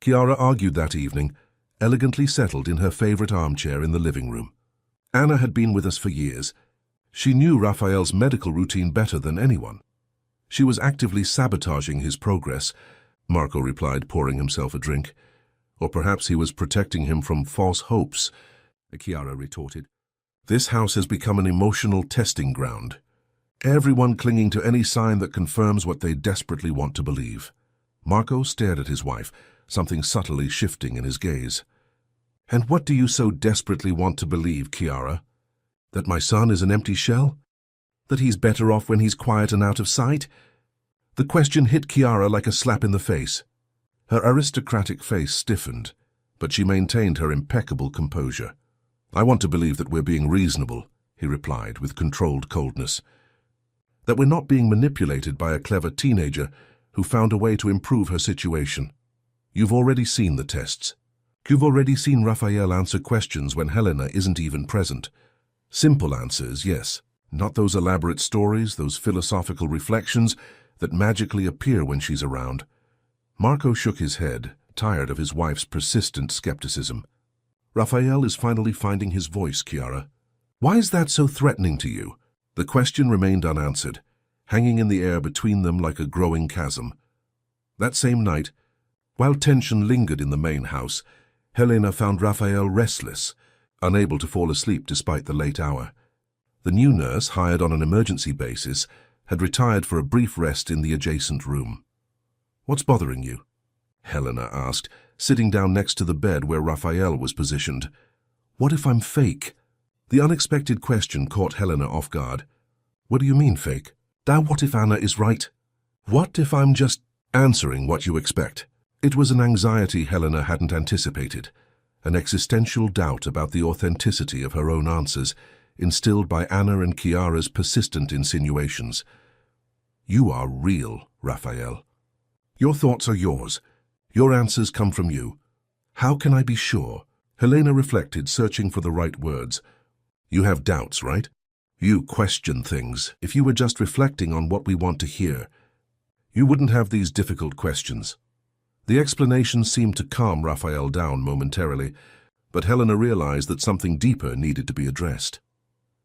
Chiara argued that evening, elegantly settled in her favorite armchair in the living room. Anna had been with us for years. She knew Raphael's medical routine better than anyone. She was actively sabotaging his progress, Marco replied, pouring himself a drink. Or perhaps he was protecting him from false hopes, Chiara retorted. This house has become an emotional testing ground. Everyone clinging to any sign that confirms what they desperately want to believe. Marco stared at his wife, something subtly shifting in his gaze. And what do you so desperately want to believe, Chiara? That my son is an empty shell? That he's better off when he's quiet and out of sight? The question hit Chiara like a slap in the face. Her aristocratic face stiffened, but she maintained her impeccable composure. I want to believe that we're being reasonable, he replied with controlled coldness. That we're not being manipulated by a clever teenager who found a way to improve her situation. You've already seen the tests. You've already seen Raphael answer questions when Helena isn't even present. Simple answers, yes. Not those elaborate stories, those philosophical reflections that magically appear when she's around. Marco shook his head, tired of his wife's persistent skepticism. Raphael is finally finding his voice, Chiara. Why is that so threatening to you? The question remained unanswered, hanging in the air between them like a growing chasm. That same night, while tension lingered in the main house, Helena found Raphael restless, unable to fall asleep despite the late hour. The new nurse, hired on an emergency basis, had retired for a brief rest in the adjacent room. What's bothering you? Helena asked, sitting down next to the bed where Raphael was positioned. What if I'm fake? The unexpected question caught Helena off guard. What do you mean, fake? Now what if Anna is right? What if I'm just answering what you expect? It was an anxiety Helena hadn't anticipated, an existential doubt about the authenticity of her own answers, instilled by Anna and Chiara's persistent insinuations. You are real, Raphael. Your thoughts are yours. Your answers come from you. How can I be sure? Helena reflected, searching for the right words. You have doubts, right? You question things. If you were just reflecting on what we want to hear, you wouldn't have these difficult questions. The explanation seemed to calm Raphael down momentarily, but Helena realized that something deeper needed to be addressed.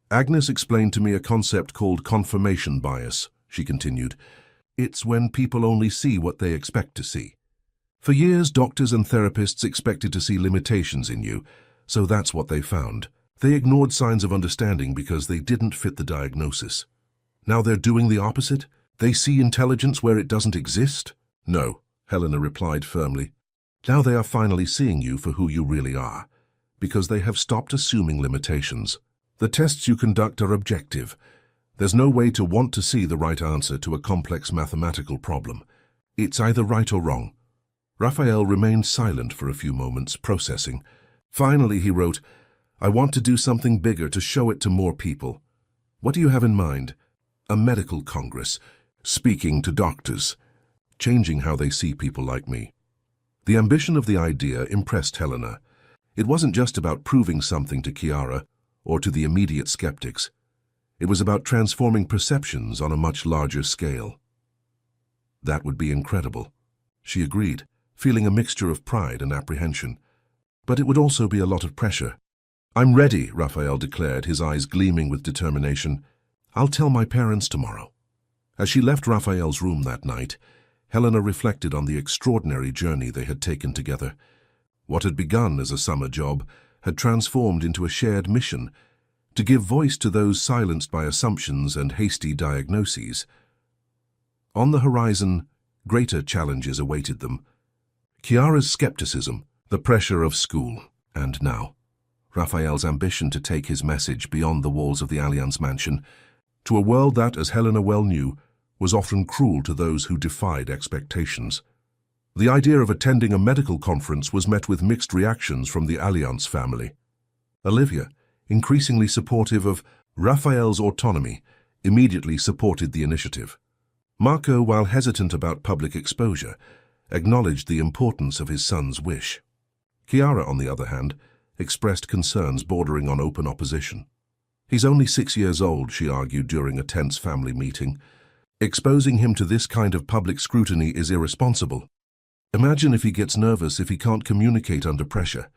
Agnes explained to me a concept called confirmation bias, she continued. It's when people only see what they expect to see. For years, doctors and therapists expected to see limitations in you, so that's what they found. They ignored signs of understanding because they didn't fit the diagnosis. Now they're doing the opposite. They see intelligence where it doesn't exist. No, Helena replied firmly. Now they are finally seeing you for who you really are, because they have stopped assuming limitations. The tests you conduct are objective. There's no way to want to see the right answer to a complex mathematical problem. It's either right or wrong. Raphael remained silent for a few moments, processing. Finally, he wrote, I want to do something bigger to show it to more people. What do you have in mind? A medical congress, speaking to doctors, changing how they see people like me. The ambition of the idea impressed Helena. It wasn't just about proving something to Chiara or to the immediate skeptics. It was about transforming perceptions on a much larger scale. That would be incredible, she agreed, feeling a mixture of pride and apprehension. But it would also be a lot of pressure. I'm ready, Raphael declared, his eyes gleaming with determination. I'll tell my parents tomorrow. As she left Raphael's room that night, Helena reflected on the extraordinary journey they had taken together. What had begun as a summer job had transformed into a shared mission to give voice to those silenced by assumptions and hasty diagnoses. On the horizon, greater challenges awaited them. Chiara's skepticism, the pressure of school, and now, Raphael's ambition to take his message beyond the walls of the Allianz mansion, to a world that, as Helena well knew, was often cruel to those who defied expectations. The idea of attending a medical conference was met with mixed reactions from the Allianz family. Olivia, increasingly supportive of Raphael's autonomy, immediately supported the initiative. Marco, while hesitant about public exposure, acknowledged the importance of his son's wish. Chiara, on the other hand, expressed concerns bordering on open opposition. He's only 6 years old, she argued during a tense family meeting. Exposing him to this kind of public scrutiny is irresponsible. Imagine if he gets nervous if he can't communicate under pressure.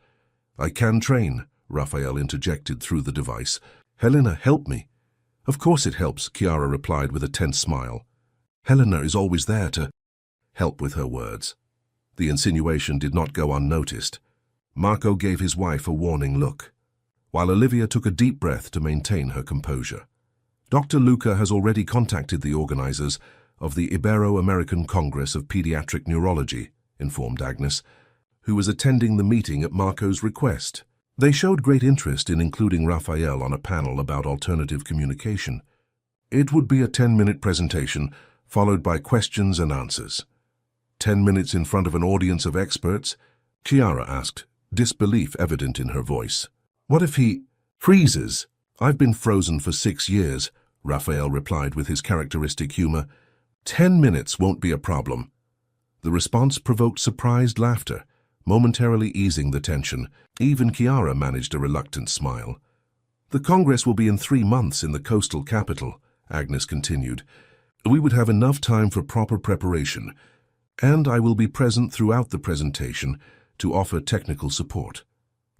I can train, Raphael interjected through the device. Helena, help me. Of course it helps, Chiara replied with a tense smile. Helena is always there to help with her words. The insinuation did not go unnoticed. Marco gave his wife a warning look, while Olivia took a deep breath to maintain her composure. Dr. Luca has already contacted the organizers of the Ibero-American Congress of Pediatric Neurology, informed Agnes, who was attending the meeting at Marco's request. They showed great interest in including Raphael on a panel about alternative communication. It would be a 10-minute presentation, followed by questions and answers. 10 minutes in front of an audience of experts? Chiara asked, disbelief evident in her voice. What if he freezes? I've been frozen for 6 years, Raphael replied with his characteristic humor. 10 minutes won't be a problem. The response provoked surprised laughter, momentarily easing the tension. Even Chiara managed a reluctant smile. The Congress will be in 3 months in the coastal capital, Agnes continued. We would have enough time for proper preparation, and I will be present throughout the presentation to offer technical support.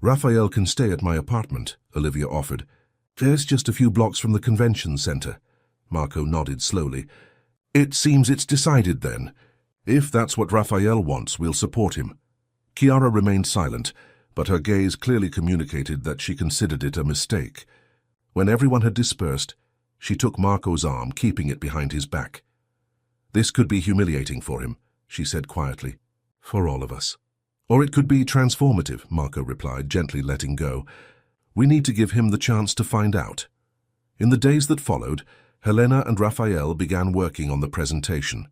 Raphael can stay at my apartment, Olivia offered. There's just a few blocks from the convention center. Marco nodded slowly. It seems it's decided then. If that's what Raphael wants, we'll support him. Chiara remained silent, but her gaze clearly communicated that she considered it a mistake. When everyone had dispersed, she took Marco's arm, keeping it behind his back. This could be humiliating for him, she said quietly. For all of us. Or it could be transformative, Marco replied, gently letting go. We need to give him the chance to find out. In the days that followed, Helena and Raphael began working on the presentation.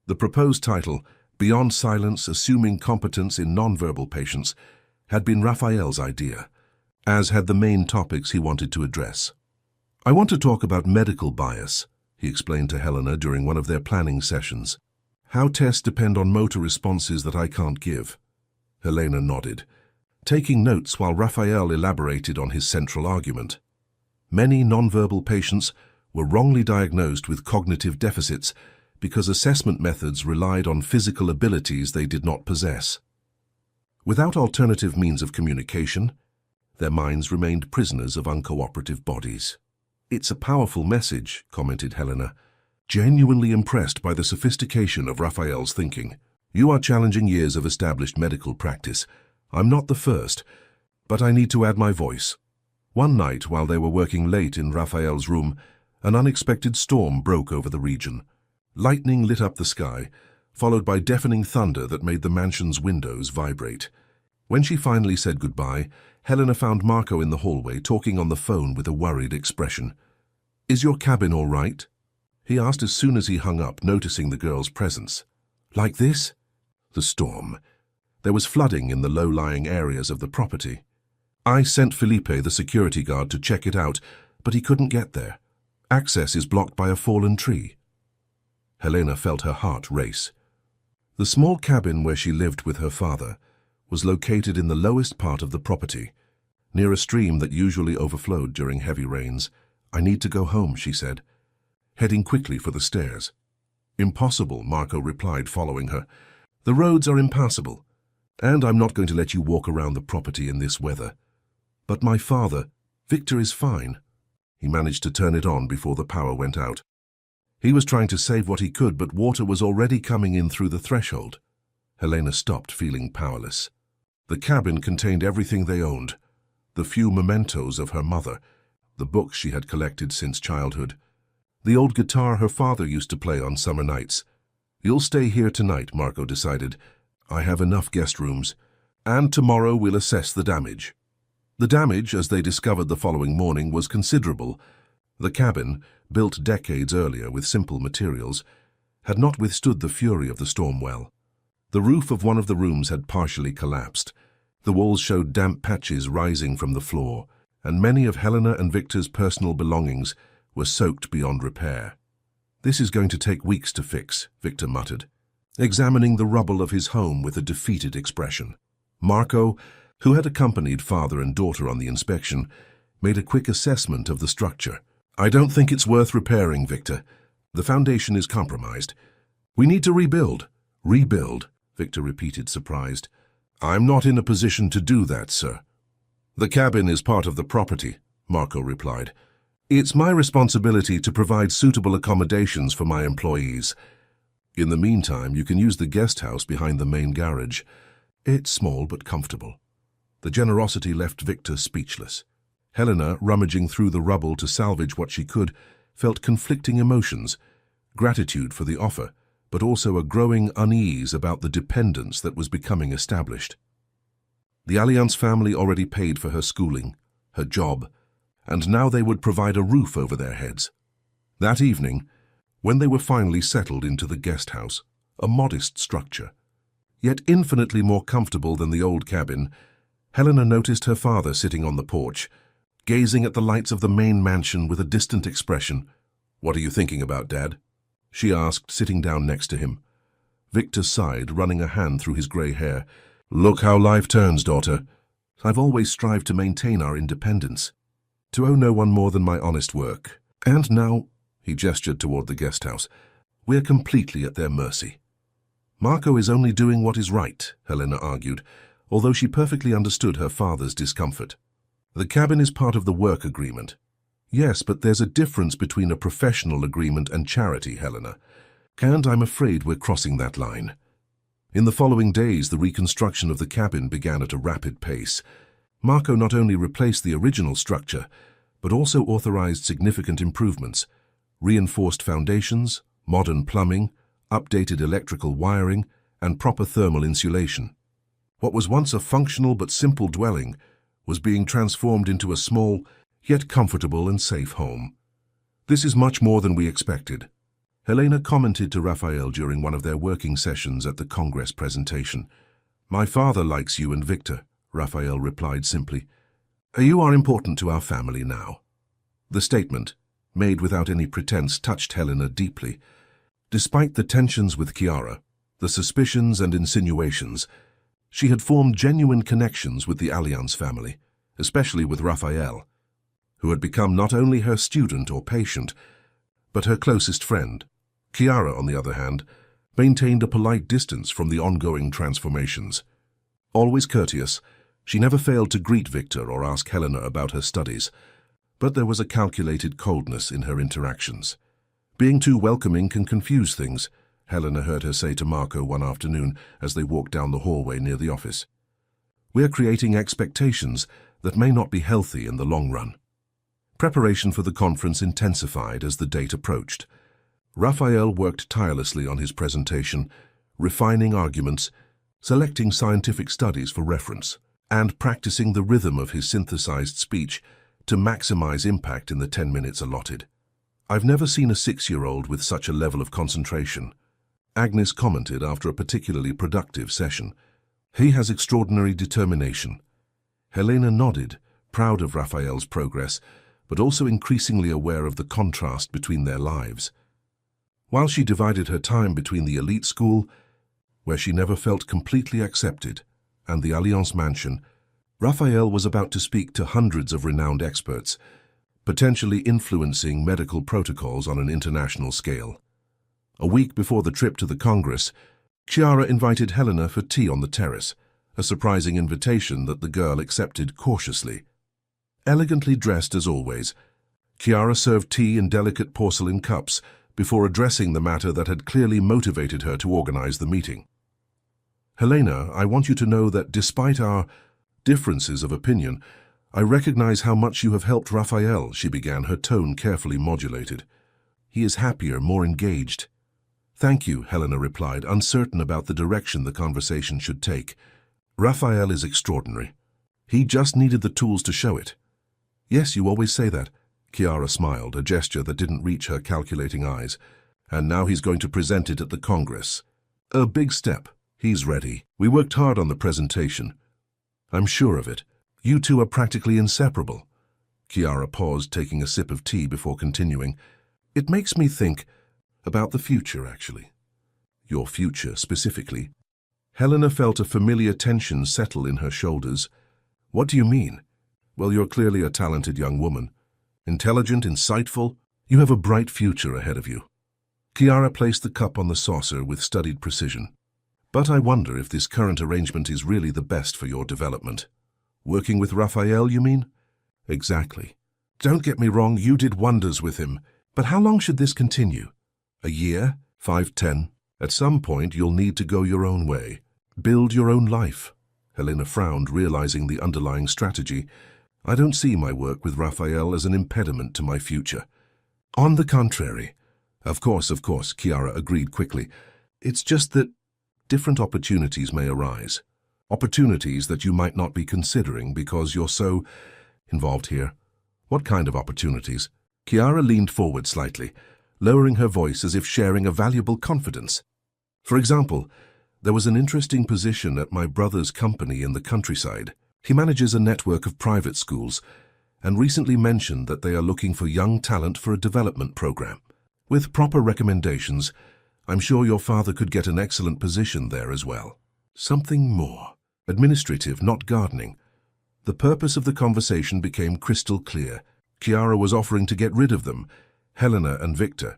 The proposed title, Beyond Silence, Assuming Competence in Nonverbal Patients, had been Raphael's idea, as had the main topics he wanted to address. I want to talk about medical bias, he explained to Helena during one of their planning sessions. How tests depend on motor responses that I can't give. Helena nodded, taking notes while Raphael elaborated on his central argument. Many nonverbal patients were wrongly diagnosed with cognitive deficits because assessment methods relied on physical abilities they did not possess. Without alternative means of communication, their minds remained prisoners of uncooperative bodies. It's a powerful message, commented Helena, genuinely impressed by the sophistication of Raphael's thinking. You are challenging years of established medical practice. I'm not the first, but I need to add my voice. One night, while they were working late in Raphael's room, an unexpected storm broke over the region. Lightning lit up the sky, followed by deafening thunder that made the mansion's windows vibrate. When she finally said goodbye, Helena found Marco in the hallway talking on the phone with a worried expression. "Is your cabin all right?" he asked as soon as he hung up, noticing the girl's presence. "Like this?" "The storm. There was flooding in the low-lying areas of the property. I sent Felipe, the security guard, to check it out, but he couldn't get there. Access is blocked by a fallen tree." Helena felt her heart race. The small cabin where she lived with her father was located in the lowest part of the property, near a stream that usually overflowed during heavy rains. "I need to go home," she said, heading quickly for the stairs. "Impossible," Marco replied, following her. "The roads are impassable, and I'm not going to let you walk around the property in this weather." "But my father, Victor, is fine." He managed to turn it on before the power went out. He was trying to save what he could, but water was already coming in through the threshold. Helena stopped, feeling powerless. The cabin contained everything they owned, the few mementos of her mother, the books she had collected since childhood, the old guitar her father used to play on summer nights. "You'll stay here tonight," Marco decided. "I have enough guest rooms, and tomorrow we'll assess the damage." The damage, as they discovered the following morning, was considerable. The cabin, built decades earlier with simple materials, had not withstood the fury of the storm well. The roof of one of the rooms had partially collapsed. The walls showed damp patches rising from the floor, and many of Helena and Victor's personal belongings were soaked beyond repair. "This is going to take weeks to fix," Victor muttered, examining the rubble of his home with a defeated expression. Marco, who had accompanied father and daughter on the inspection, made a quick assessment of the structure. "I don't think it's worth repairing, Victor. The foundation is compromised. We need to rebuild." "Rebuild?" Victor repeated, surprised. "I'm not in a position to do that, sir." "The cabin is part of the property," Marco replied. "It's my responsibility to provide suitable accommodations for my employees. In the meantime, you can use the guest house behind the main garage. It's small but comfortable." The generosity left Victor speechless. Helena, rummaging through the rubble to salvage what she could, felt conflicting emotions, gratitude for the offer, but also a growing unease about the dependence that was becoming established. The Allianz family already paid for her schooling, her job, and now they would provide a roof over their heads. That evening, when they were finally settled into the guest house, a modest structure, yet infinitely more comfortable than the old cabin, Helena noticed her father sitting on the porch, gazing at the lights of the main mansion with a distant expression. "What are you thinking about, Dad?" she asked, sitting down next to him. Victor sighed, running a hand through his grey hair. "Look how life turns, daughter. I've always strived to maintain our independence, to owe no one more than my honest work. And now," he gestured toward the guest house, "we're completely at their mercy." "Marco is only doing what is right," Helena argued, although she perfectly understood her father's discomfort. "The cabin is part of the work agreement." "Yes, but there's a difference between a professional agreement and charity, Helena, and I'm afraid we're crossing that line." In the following days, the reconstruction of the cabin began at a rapid pace. Marco not only replaced the original structure, but also authorized significant improvements: reinforced foundations, modern plumbing, updated electrical wiring, and proper thermal insulation. What was once a functional but simple dwelling was being transformed into a small, yet comfortable and safe home. "This is much more than we expected," Helena commented to Raphael during one of their working sessions at the Congress presentation. "My father likes you and Victor," Raphael replied simply. "You are important to our family now." The statement, made without any pretense, touched Helena deeply. Despite the tensions with Chiara, the suspicions and insinuations, she had formed genuine connections with the Allianz family, especially with Raphael, who had become not only her student or patient, but her closest friend. Chiara, on the other hand, maintained a polite distance from the ongoing transformations. Always courteous, she never failed to greet Victor or ask Helena about her studies, but there was a calculated coldness in her interactions. "Being too welcoming can confuse things," Helena heard her say to Marco one afternoon as they walked down the hallway near the office. "We're creating expectations that may not be healthy in the long run." Preparation for the conference intensified as the date approached. Raphael worked tirelessly on his presentation, refining arguments, selecting scientific studies for reference, and practicing the rhythm of his synthesized speech to maximize impact in the 10 minutes allotted. "I've never seen a 6-year-old with such a level of concentration," Agnes commented after a particularly productive session. "He has extraordinary determination." Helena nodded, proud of Raphael's progress, but also increasingly aware of the contrast between their lives. While she divided her time between the elite school, where she never felt completely accepted, and the Alliance mansion, Raphael was about to speak to hundreds of renowned experts, potentially influencing medical protocols on an international scale. A week before the trip to the Congress, Chiara invited Helena for tea on the terrace, a surprising invitation that the girl accepted cautiously. Elegantly dressed as always, Chiara served tea in delicate porcelain cups before addressing the matter that had clearly motivated her to organize the meeting. "Helena, I want you to know that despite our differences of opinion, I recognize how much you have helped Raphael," she began, her tone carefully modulated. "He is happier, more engaged." "Thank you," Helena replied, uncertain about the direction the conversation should take. "Raphael is extraordinary. He just needed the tools to show it." "Yes, you always say that." Chiara smiled, a gesture that didn't reach her calculating eyes. "And now he's going to present it at the Congress. A big step. He's ready. We worked hard on the presentation. I'm sure of it. You two are practically inseparable." Chiara paused, taking a sip of tea before continuing. "It makes me think about the future, actually." "Your future, specifically?" Helena felt a familiar tension settle in her shoulders. "What do you mean?" "Well, you're clearly a talented young woman. Intelligent, insightful. You have a bright future ahead of you." Chiara placed the cup on the saucer with studied precision. "But I wonder if this current arrangement is really the best for your development." "Working with Raphael, you mean?" "Exactly. Don't get me wrong, you did wonders with him. But how long should this continue? A year? 5, 10? At some point, you'll need to go your own way. Build your own life." Helena frowned, realizing the underlying strategy. "I don't see my work with Raphael as an impediment to my future." "On the contrary." Of course, Chiara agreed quickly. "It's just that different opportunities may arise. Opportunities that you might not be considering because you're so involved here." "What kind of opportunities?" Chiara leaned forward slightly, lowering her voice as if sharing a valuable confidence. "For example, there was an interesting position at my brother's company in the countryside. He manages a network of private schools and recently mentioned that they are looking for young talent for a development program. With proper recommendations, I'm sure your father could get an excellent position there as well. Something more. Administrative, not gardening." The purpose of the conversation became crystal clear. Chiara was offering to get rid of them, Helena and Victor,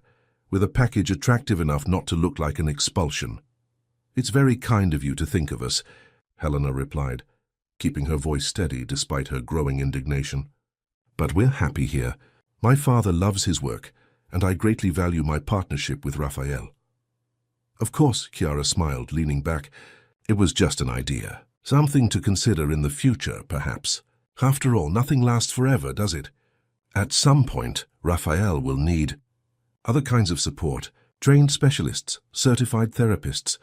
with a package attractive enough not to look like an expulsion. "It's very kind of you to think of us," Helena replied, keeping her voice steady despite her growing indignation. "But we're happy here. My father loves his work, and I greatly value my partnership with Raphael." "Of course," Chiara smiled, leaning back. "It was just an idea. Something to consider in the future, perhaps. After all, nothing lasts forever, does it? At some point, Raphael will need other kinds of support, trained specialists, certified therapists.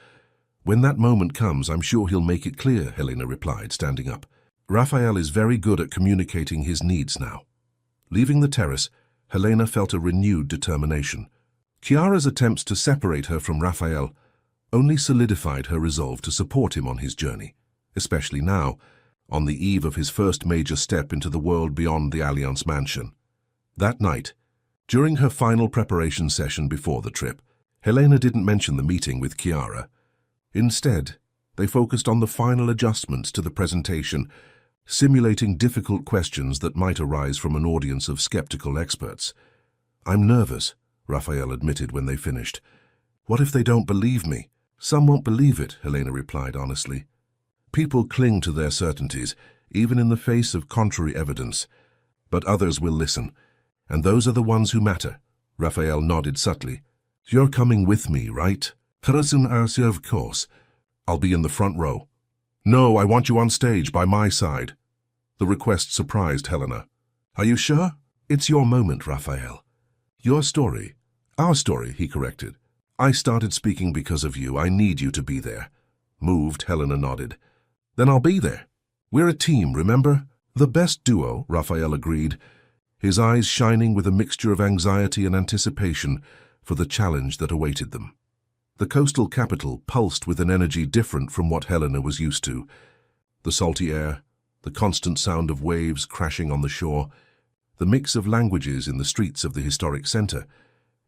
When that moment comes, I'm sure he'll make it clear," Helena replied, standing up. "Raphael is very good at communicating his needs now." Leaving the terrace, Helena felt a renewed determination. Chiara's attempts to separate her from Raphael only solidified her resolve to support him on his journey, especially now, on the eve of his first major step into the world beyond the Alliance mansion. That night, during her final preparation session before the trip, Helena didn't mention the meeting with Chiara. Instead, they focused on the final adjustments to the presentation, simulating difficult questions that might arise from an audience of skeptical experts. "I'm nervous," Raphael admitted when they finished. "What if they don't believe me?" "Some won't believe it," Helena replied honestly. "People cling to their certainties, even in the face of contrary evidence. But others will listen, and those are the ones who matter." Raphael nodded subtly. "You're coming with me, right?" "Of course. I'll be in the front row." "No, I want you on stage by my side." The request surprised Helena. "Are you sure?" "It's your moment, Raphael. Your story." "Our story," he corrected. I started speaking because of you. I need you to be there. Moved, Helena nodded. Then I'll be there. We're a team, remember? The best duo, Raphael agreed, his eyes shining with a mixture of anxiety and anticipation for the challenge that awaited them. The coastal capital pulsed with an energy different from what Helena was used to. The salty air, the constant sound of waves crashing on the shore, the mix of languages in the streets of the historic center,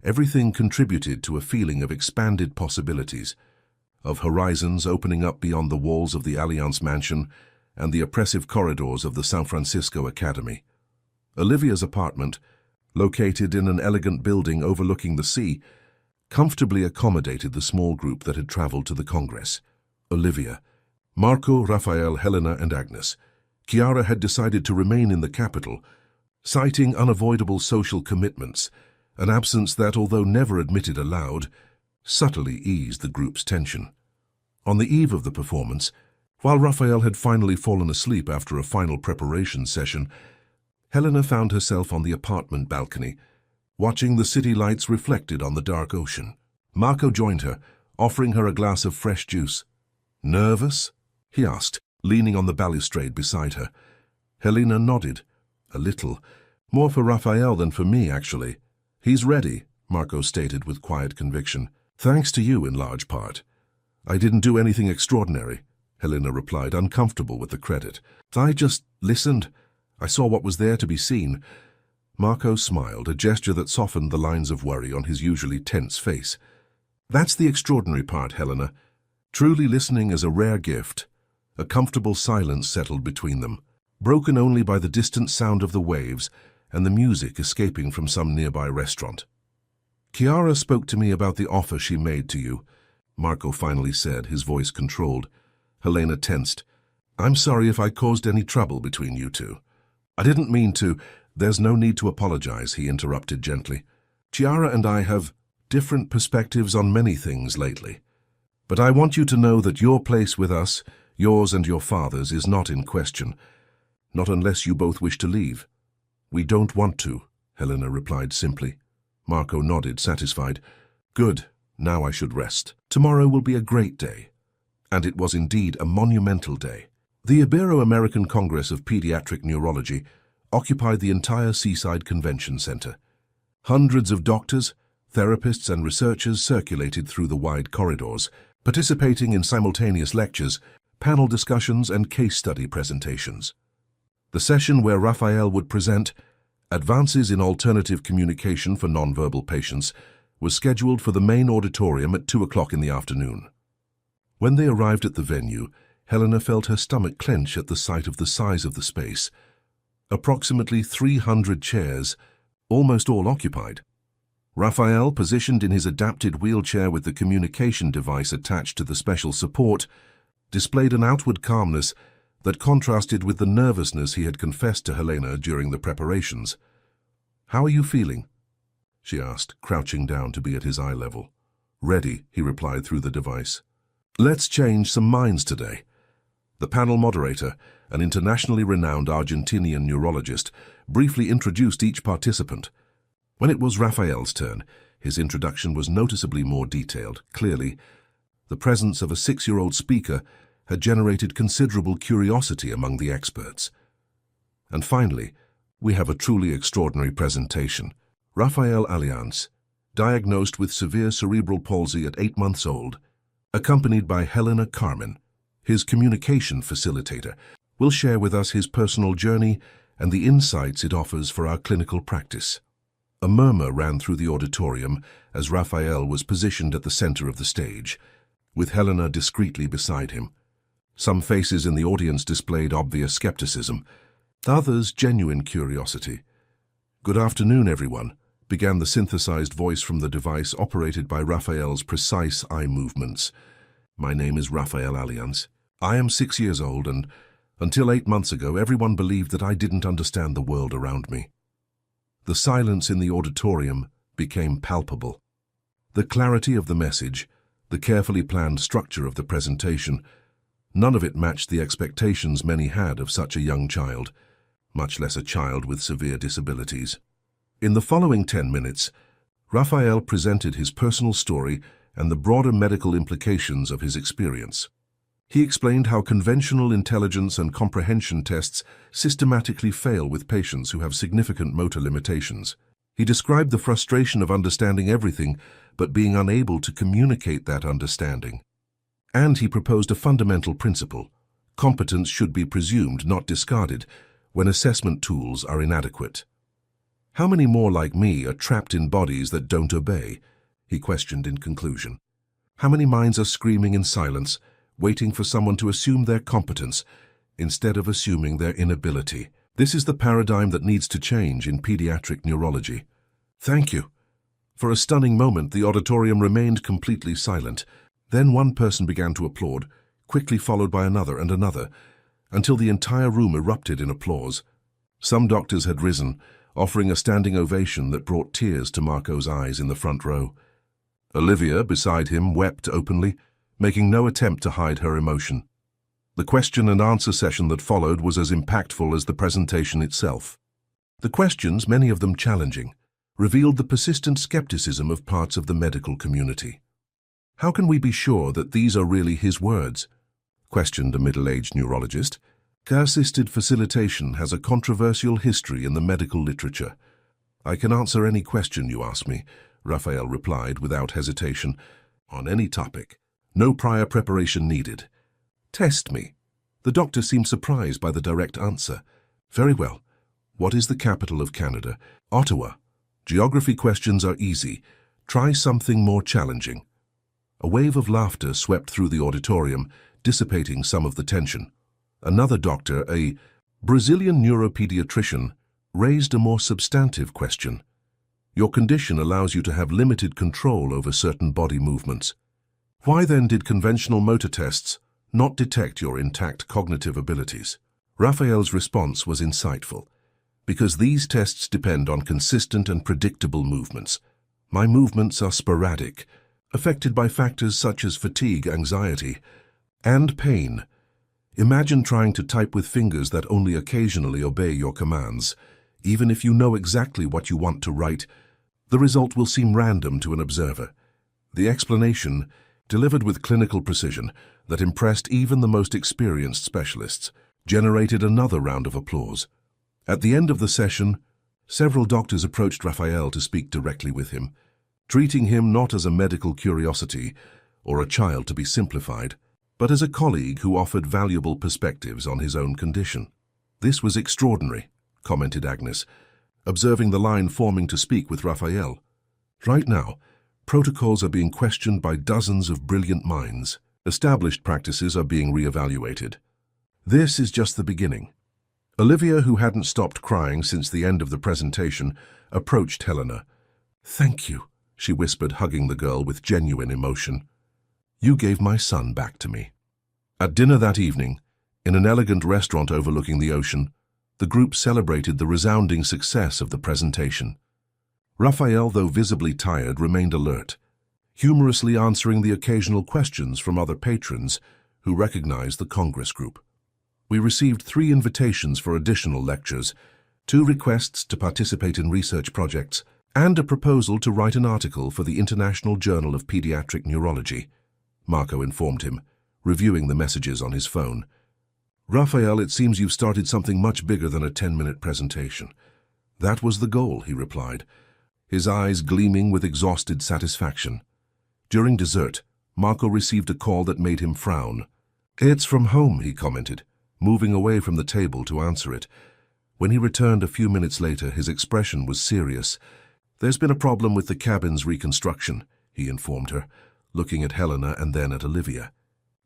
everything contributed to a feeling of expanded possibilities, of horizons opening up beyond the walls of the Allianz Mansion and the oppressive corridors of the San Francisco Academy. Olivia's apartment, located in an elegant building overlooking the sea, comfortably accommodated the small group that had traveled to the Congress. Olivia, Marco, Raphael, Helena, and Agnes. Chiara had decided to remain in the capital, citing unavoidable social commitments, an absence that, although never admitted aloud, subtly eased the group's tension. On the eve of the performance, while Raphael had finally fallen asleep after a final preparation session, Helena found herself on the apartment balcony, watching the city lights reflected on the dark ocean. Marco joined her, offering her a glass of fresh juice. "Nervous?" he asked, leaning on the balustrade beside her. Helena nodded. "A little. More for Raphael than for me, actually." "He's ready," Marco stated with quiet conviction. "Thanks to you in large part." "I didn't do anything extraordinary," Helena replied, uncomfortable with the credit. "I just listened. I saw what was there to be seen." Marco smiled, a gesture that softened the lines of worry on his usually tense face. "That's the extraordinary part, Helena. Truly listening is a rare gift." A comfortable silence settled between them, broken only by the distant sound of the waves and the music escaping from some nearby restaurant. "Chiara spoke to me about the offer she made to you," Marco finally said, his voice controlled. Helena tensed. "I'm sorry if I caused any trouble between you two." "I didn't mean to." "There's no need to apologize," he interrupted gently. "Chiara and I have different perspectives on many things lately. But I want you to know that your place with us, yours and your father's, is not in question. Not unless you both wish to leave." "We don't want to," Helena replied simply. Marco nodded, satisfied. "Good. Now I should rest. Tomorrow will be a great day." And it was indeed a monumental day. The Ibero-American Congress of Pediatric Neurology occupied the entire Seaside Convention Center. Hundreds of doctors, therapists, and researchers circulated through the wide corridors, participating in simultaneous lectures, panel discussions, and case study presentations. The session where Raphael would present Advances in Alternative Communication for Nonverbal Patients was scheduled for the main auditorium at 2 o'clock in the afternoon. When they arrived at the venue, Helena felt her stomach clench at the sight of the size of the space. Approximately 300 chairs, almost all occupied. Raphael, positioned in his adapted wheelchair with the communication device attached to the special support, displayed an outward calmness that contrasted with the nervousness he had confessed to Helena during the preparations. "How are you feeling?" she asked, crouching down to be at his eye level. "Ready," he replied through the device. "Let's change some minds today." The panel moderator, an internationally renowned Argentinian neurologist, briefly introduced each participant. When it was Raphael's turn, his introduction was noticeably more detailed. Clearly, the presence of a 6-year-old speaker had generated considerable curiosity among the experts. And finally, we have a truly extraordinary presentation. Raphael Allianz, diagnosed with severe cerebral palsy at 8 months old, accompanied by Helena Carmen, his communication facilitator, will share with us his personal journey and the insights it offers for our clinical practice. A murmur ran through the auditorium as Raphael was positioned at the center of the stage, with Helena discreetly beside him. Some faces in the audience displayed obvious skepticism, others genuine curiosity. "Good afternoon, everyone," began the synthesized voice from the device operated by Raphael's precise eye movements. "My name is Raphael Allianz. I am 6 years old, and until 8 months ago, everyone believed that I didn't understand the world around me." The silence in the auditorium became palpable. The clarity of the message, the carefully planned structure of the presentation, none of it matched the expectations many had of such a young child, much less a child with severe disabilities. In the following 10 minutes, Raphael presented his personal story and the broader medical implications of his experience. He explained how conventional intelligence and comprehension tests systematically fail with patients who have significant motor limitations. He described the frustration of understanding everything but being unable to communicate that understanding. And he proposed a fundamental principle: competence should be presumed, not discarded, when assessment tools are inadequate. "How many more like me are trapped in bodies that don't obey?" he questioned in conclusion. "How many minds are screaming in silence, waiting for someone to assume their competence instead of assuming their inability? This is the paradigm that needs to change in pediatric neurology." "Thank you." For a stunning moment, the auditorium remained completely silent. Then one person began to applaud, quickly followed by another and another, until the entire room erupted in applause. Some doctors had risen, offering a standing ovation that brought tears to Marco's eyes in the front row. Olivia, beside him, wept openly, making no attempt to hide her emotion. The question and answer session that followed was as impactful as the presentation itself. The questions, many of them challenging, revealed the persistent skepticism of parts of the medical community. "How can we be sure that these are really his words?" questioned a middle-aged neurologist. "Assisted facilitation has a controversial history in the medical literature." "I can answer any question you ask me," Raphael replied without hesitation, "on any topic. No prior preparation needed." "Test me." The doctor seemed surprised by the direct answer. "Very well. What is the capital of Canada?" "Ottawa." "Geography questions are easy. Try something more challenging." A wave of laughter swept through the auditorium, dissipating some of the tension. Another doctor, a Brazilian neuropediatrician, raised a more substantive question. "Your condition allows you to have limited control over certain body movements. Why then did conventional motor tests not detect your intact cognitive abilities?" Raphael's response was insightful. "Because these tests depend on consistent and predictable movements. My movements are sporadic, affected by factors such as fatigue, anxiety, and pain. Imagine trying to type with fingers that only occasionally obey your commands. Even if you know exactly what you want to write, the result will seem random to an observer." The explanation, delivered with clinical precision that impressed even the most experienced specialists, generated another round of applause. At the end of the session, several doctors approached Raphael to speak directly with him, treating him not as a medical curiosity or a child to be simplified, but as a colleague who offered valuable perspectives on his own condition. "This was extraordinary," commented Agnes, observing the line forming to speak with Raphael. "Right now, protocols are being questioned by dozens of brilliant minds. Established practices are being re-evaluated. This is just the beginning." Olivia, who hadn't stopped crying since the end of the presentation, approached Helena. "Thank you," she whispered, hugging the girl with genuine emotion. "You gave my son back to me." At dinner that evening, in an elegant restaurant overlooking the ocean, the group celebrated the resounding success of the presentation. Raphael, though visibly tired, remained alert, humorously answering the occasional questions from other patrons who recognized the Congress group. We received 3 invitations for additional lectures, 2 requests to participate in research projects, and a proposal to write an article for the International Journal of Pediatric Neurology, Marco informed him, reviewing the messages on his phone. "Raphael, it seems you've started something much bigger than a 10-minute presentation." "That was the goal," he replied, his eyes gleaming with exhausted satisfaction. During dessert, Marco received a call that made him frown. "It's from home," he commented, moving away from the table to answer it. When he returned a few minutes later, his expression was serious. "There's been a problem with the cabin's reconstruction," he informed her, looking at Helena and then at Olivia.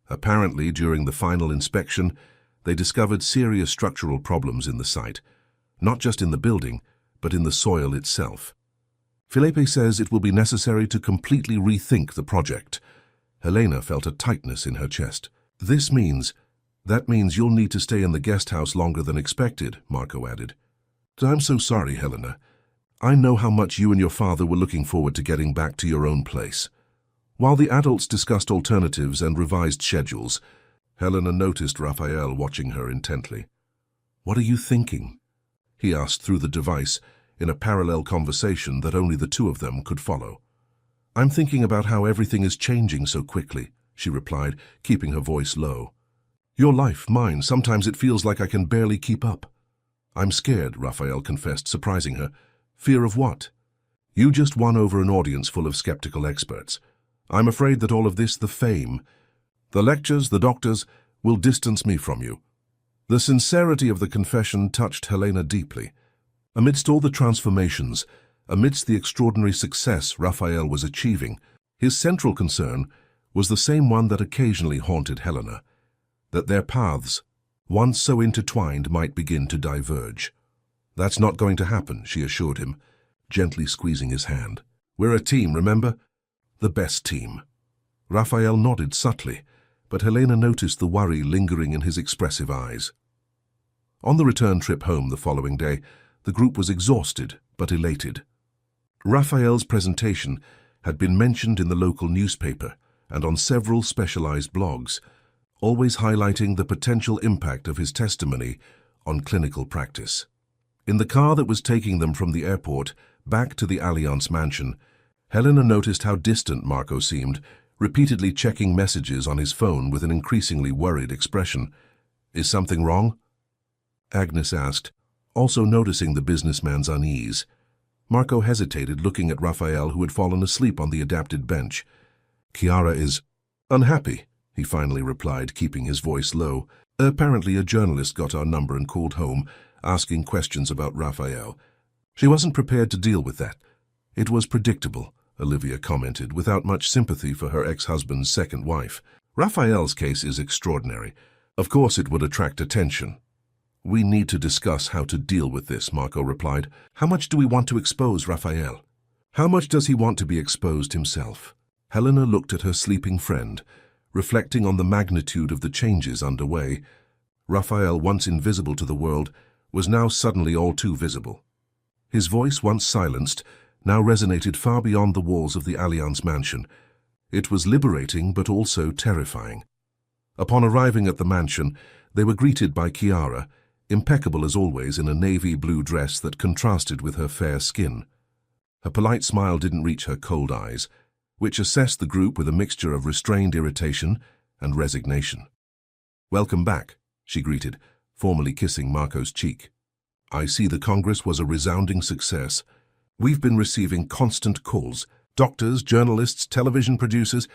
Apparently, during the final inspection, they discovered serious structural problems in the site, not just in the building, but in the soil itself. "Felipe says it will be necessary to completely rethink the project." Helena felt a tightness in her chest. That means you'll need to stay in the guest house longer than expected," Marco added. "I'm so sorry, Helena. I know how much you and your father were looking forward to getting back to your own place." While the adults discussed alternatives and revised schedules, Helena noticed Raphael watching her intently. "What are you thinking?" he asked through the device, in a parallel conversation that only the two of them could follow. "I'm thinking about how everything is changing so quickly," she replied, keeping her voice low. "Your life, mine, sometimes it feels like I can barely keep up." "I'm scared," Raphael confessed, surprising her. "Fear of what?" "You just won over an audience full of skeptical experts. I'm afraid that all of this, the fame, the lectures, the doctors, will distance me from you." The sincerity of the confession touched Helena deeply. Amidst all the transformations, amidst the extraordinary success Raphael was achieving, his central concern was the same one that occasionally haunted Helena, that their paths, once so intertwined, might begin to diverge. "That's not going to happen," she assured him, gently squeezing his hand. "We're a team, remember? The best team." Raphael nodded subtly, but Helena noticed the worry lingering in his expressive eyes. On the return trip home the following day, the group was exhausted but elated. Raphael's presentation had been mentioned in the local newspaper and on several specialized blogs, always highlighting the potential impact of his testimony on clinical practice. In the car that was taking them from the airport back to the Allianz mansion, Helena noticed how distant Marco seemed, repeatedly checking messages on his phone with an increasingly worried expression. "Is something wrong?" Agnes asked, also noticing the businessman's unease. Marco hesitated, looking at Raphael, who had fallen asleep on the adapted bench. "Chiara is unhappy," he finally replied, keeping his voice low. "Apparently a journalist got our number and called home, asking questions about Raphael. She wasn't prepared to deal with that." "It was predictable," Olivia commented, without much sympathy for her ex-husband's second wife. "Raphael's case is extraordinary. Of course it would attract attention." "We need to discuss how to deal with this," Marco replied. "How much do we want to expose Raphael? How much does he want to be exposed himself?" Helena looked at her sleeping friend, reflecting on the magnitude of the changes underway. Raphael, once invisible to the world, was now suddenly all too visible. His voice, once silenced, now resonated far beyond the walls of the Allianz mansion. It was liberating but also terrifying. Upon arriving at the mansion, they were greeted by Chiara, impeccable as always in a navy blue dress that contrasted with her fair skin. Her polite smile didn't reach her cold eyes, which assessed the group with a mixture of restrained irritation and resignation. "Welcome back," she greeted, formally kissing Marco's cheek. "I see the Congress was a resounding success. We've been receiving constant calls, doctors, journalists, television producers.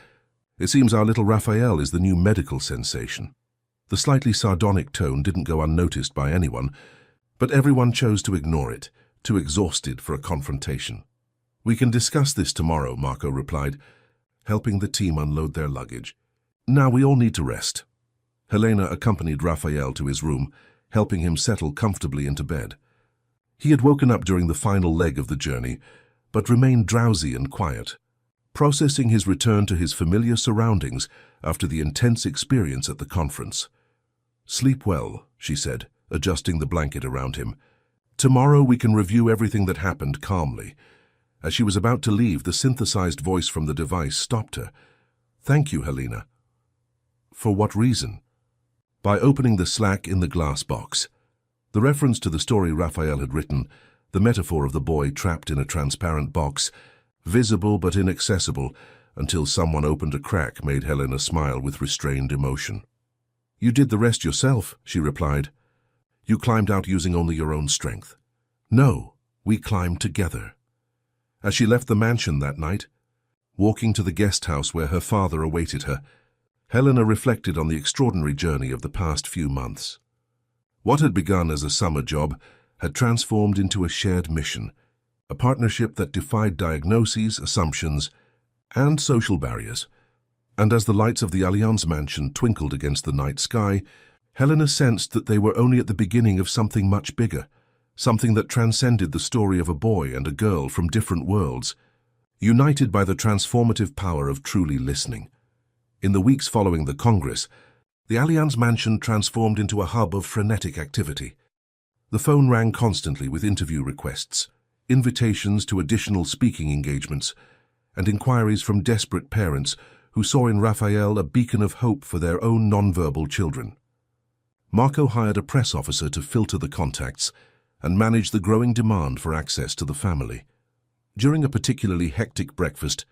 It seems our little Raphael is the new medical sensation." The slightly sardonic tone didn't go unnoticed by anyone, but everyone chose to ignore it, too exhausted for a confrontation. "We can discuss this tomorrow," Marco replied, helping the team unload their luggage. "Now we all need to rest." Helena accompanied Raphael to his room, helping him settle comfortably into bed. He had woken up during the final leg of the journey, but remained drowsy and quiet, processing his return to his familiar surroundings after the intense experience at the conference. "Sleep well," she said, adjusting the blanket around him. "Tomorrow we can review everything that happened calmly." As she was about to leave, the synthesized voice from the device stopped her. "Thank you, Helena." "For what reason?" By opening the slack in the glass box. The reference to the story Raphael had written, the metaphor of the boy trapped in a transparent box, visible but inaccessible, until someone opened a crack, made Helena smile with restrained emotion. "You did the rest yourself," she replied. "You climbed out using only your own strength." "No, we climbed together." As she left the mansion that night, walking to the guest house where her father awaited her, Helena reflected on the extraordinary journey of the past few months. What had begun as a summer job had transformed into a shared mission, a partnership that defied diagnoses, assumptions, and social barriers. And as the lights of the Allianz mansion twinkled against the night sky, Helena sensed that they were only at the beginning of something much bigger, something that transcended the story of a boy and a girl from different worlds, united by the transformative power of truly listening. In the weeks following the Congress, the Allianz mansion transformed into a hub of frenetic activity. The phone rang constantly with interview requests, invitations to additional speaking engagements, and inquiries from desperate parents who saw in Raphael a beacon of hope for their own nonverbal children. Marco hired a press officer to filter the contacts, and manage the growing demand for access to the family. During a particularly hectic breakfast,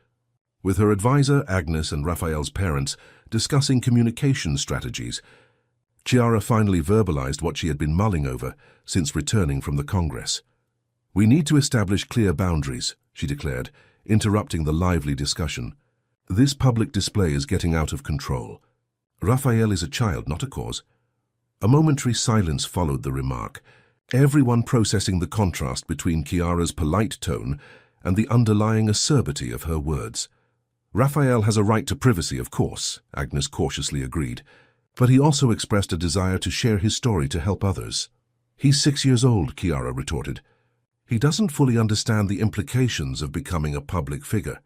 with her advisor Agnes and Raphael's parents discussing communication strategies, Chiara finally verbalized what she had been mulling over since returning from the Congress. "We need to establish clear boundaries," she declared, interrupting the lively discussion. "This public display is getting out of control. Raphael is a child, not a cause." A momentary silence followed the remark, everyone processing the contrast between Chiara's polite tone and the underlying acerbity of her words. "Raphael has a right to privacy, of course," Agnes cautiously agreed, "but he also expressed a desire to share his story to help others." "He's 6 years old," Chiara retorted. "He doesn't fully understand the implications of becoming a public figure."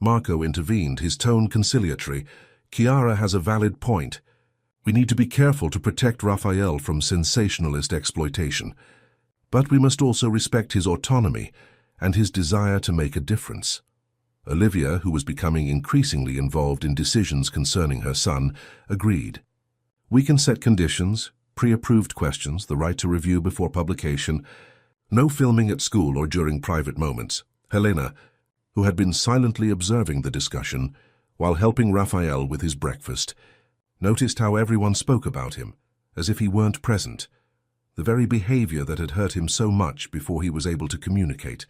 Marco intervened, his tone conciliatory. "Chiara has a valid point. We need to be careful to protect Raphael from sensationalist exploitation. But we must also respect his autonomy and his desire to make a difference." Olivia, who was becoming increasingly involved in decisions concerning her son, agreed. "We can set conditions, pre-approved questions, the right to review before publication, no filming at school or during private moments." Helena, who had been silently observing the discussion while helping Raphael with his breakfast, noticed how everyone spoke about him, as if he weren't present, the very behavior that had hurt him so much before he was able to communicate.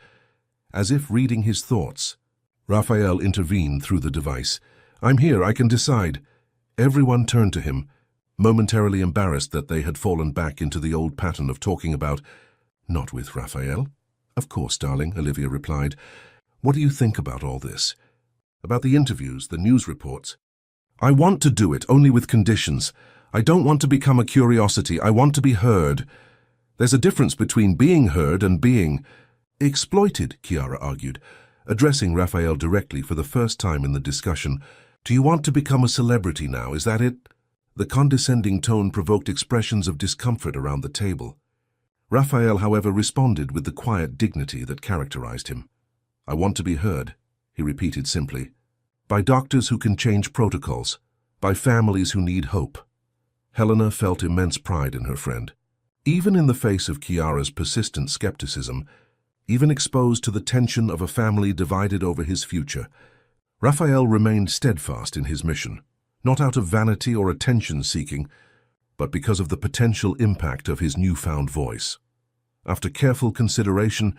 As if reading his thoughts, Raphael intervened through the device. "I'm here, I can decide." Everyone turned to him, momentarily embarrassed that they had fallen back into the old pattern of talking about, "Not with Raphael." "Of course, darling," Olivia replied. "What do you think about all this? About the interviews, the news reports?" "I want to do it, only with conditions. I don't want to become a curiosity, I want to be heard. There's a difference between being heard and being exploited," Chiara argued, addressing Raphael directly for the first time in the discussion. "Do you want to become a celebrity now, is that it?" The condescending tone provoked expressions of discomfort around the table. Raphael, however, responded with the quiet dignity that characterized him. "I want to be heard," he repeated simply, "by doctors who can change protocols, by families who need hope." Helena felt immense pride in her friend. Even in the face of Chiara's persistent skepticism, even exposed to the tension of a family divided over his future, Raphael remained steadfast in his mission, not out of vanity or attention-seeking, but because of the potential impact of his newfound voice. After careful consideration,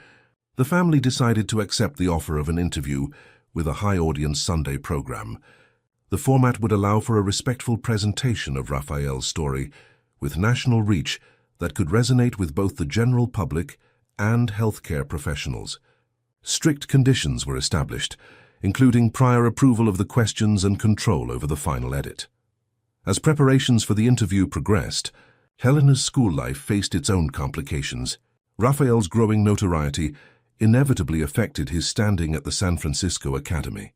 the family decided to accept the offer of an interview with a high-audience Sunday program. The format would allow for a respectful presentation of Raphael's story, with national reach that could resonate with both the general public and healthcare professionals. Strict conditions were established, including prior approval of the questions and control over the final edit. As preparations for the interview progressed, Helena's school life faced its own complications. Raphael's growing notoriety inevitably affected his standing at the San Francisco Academy.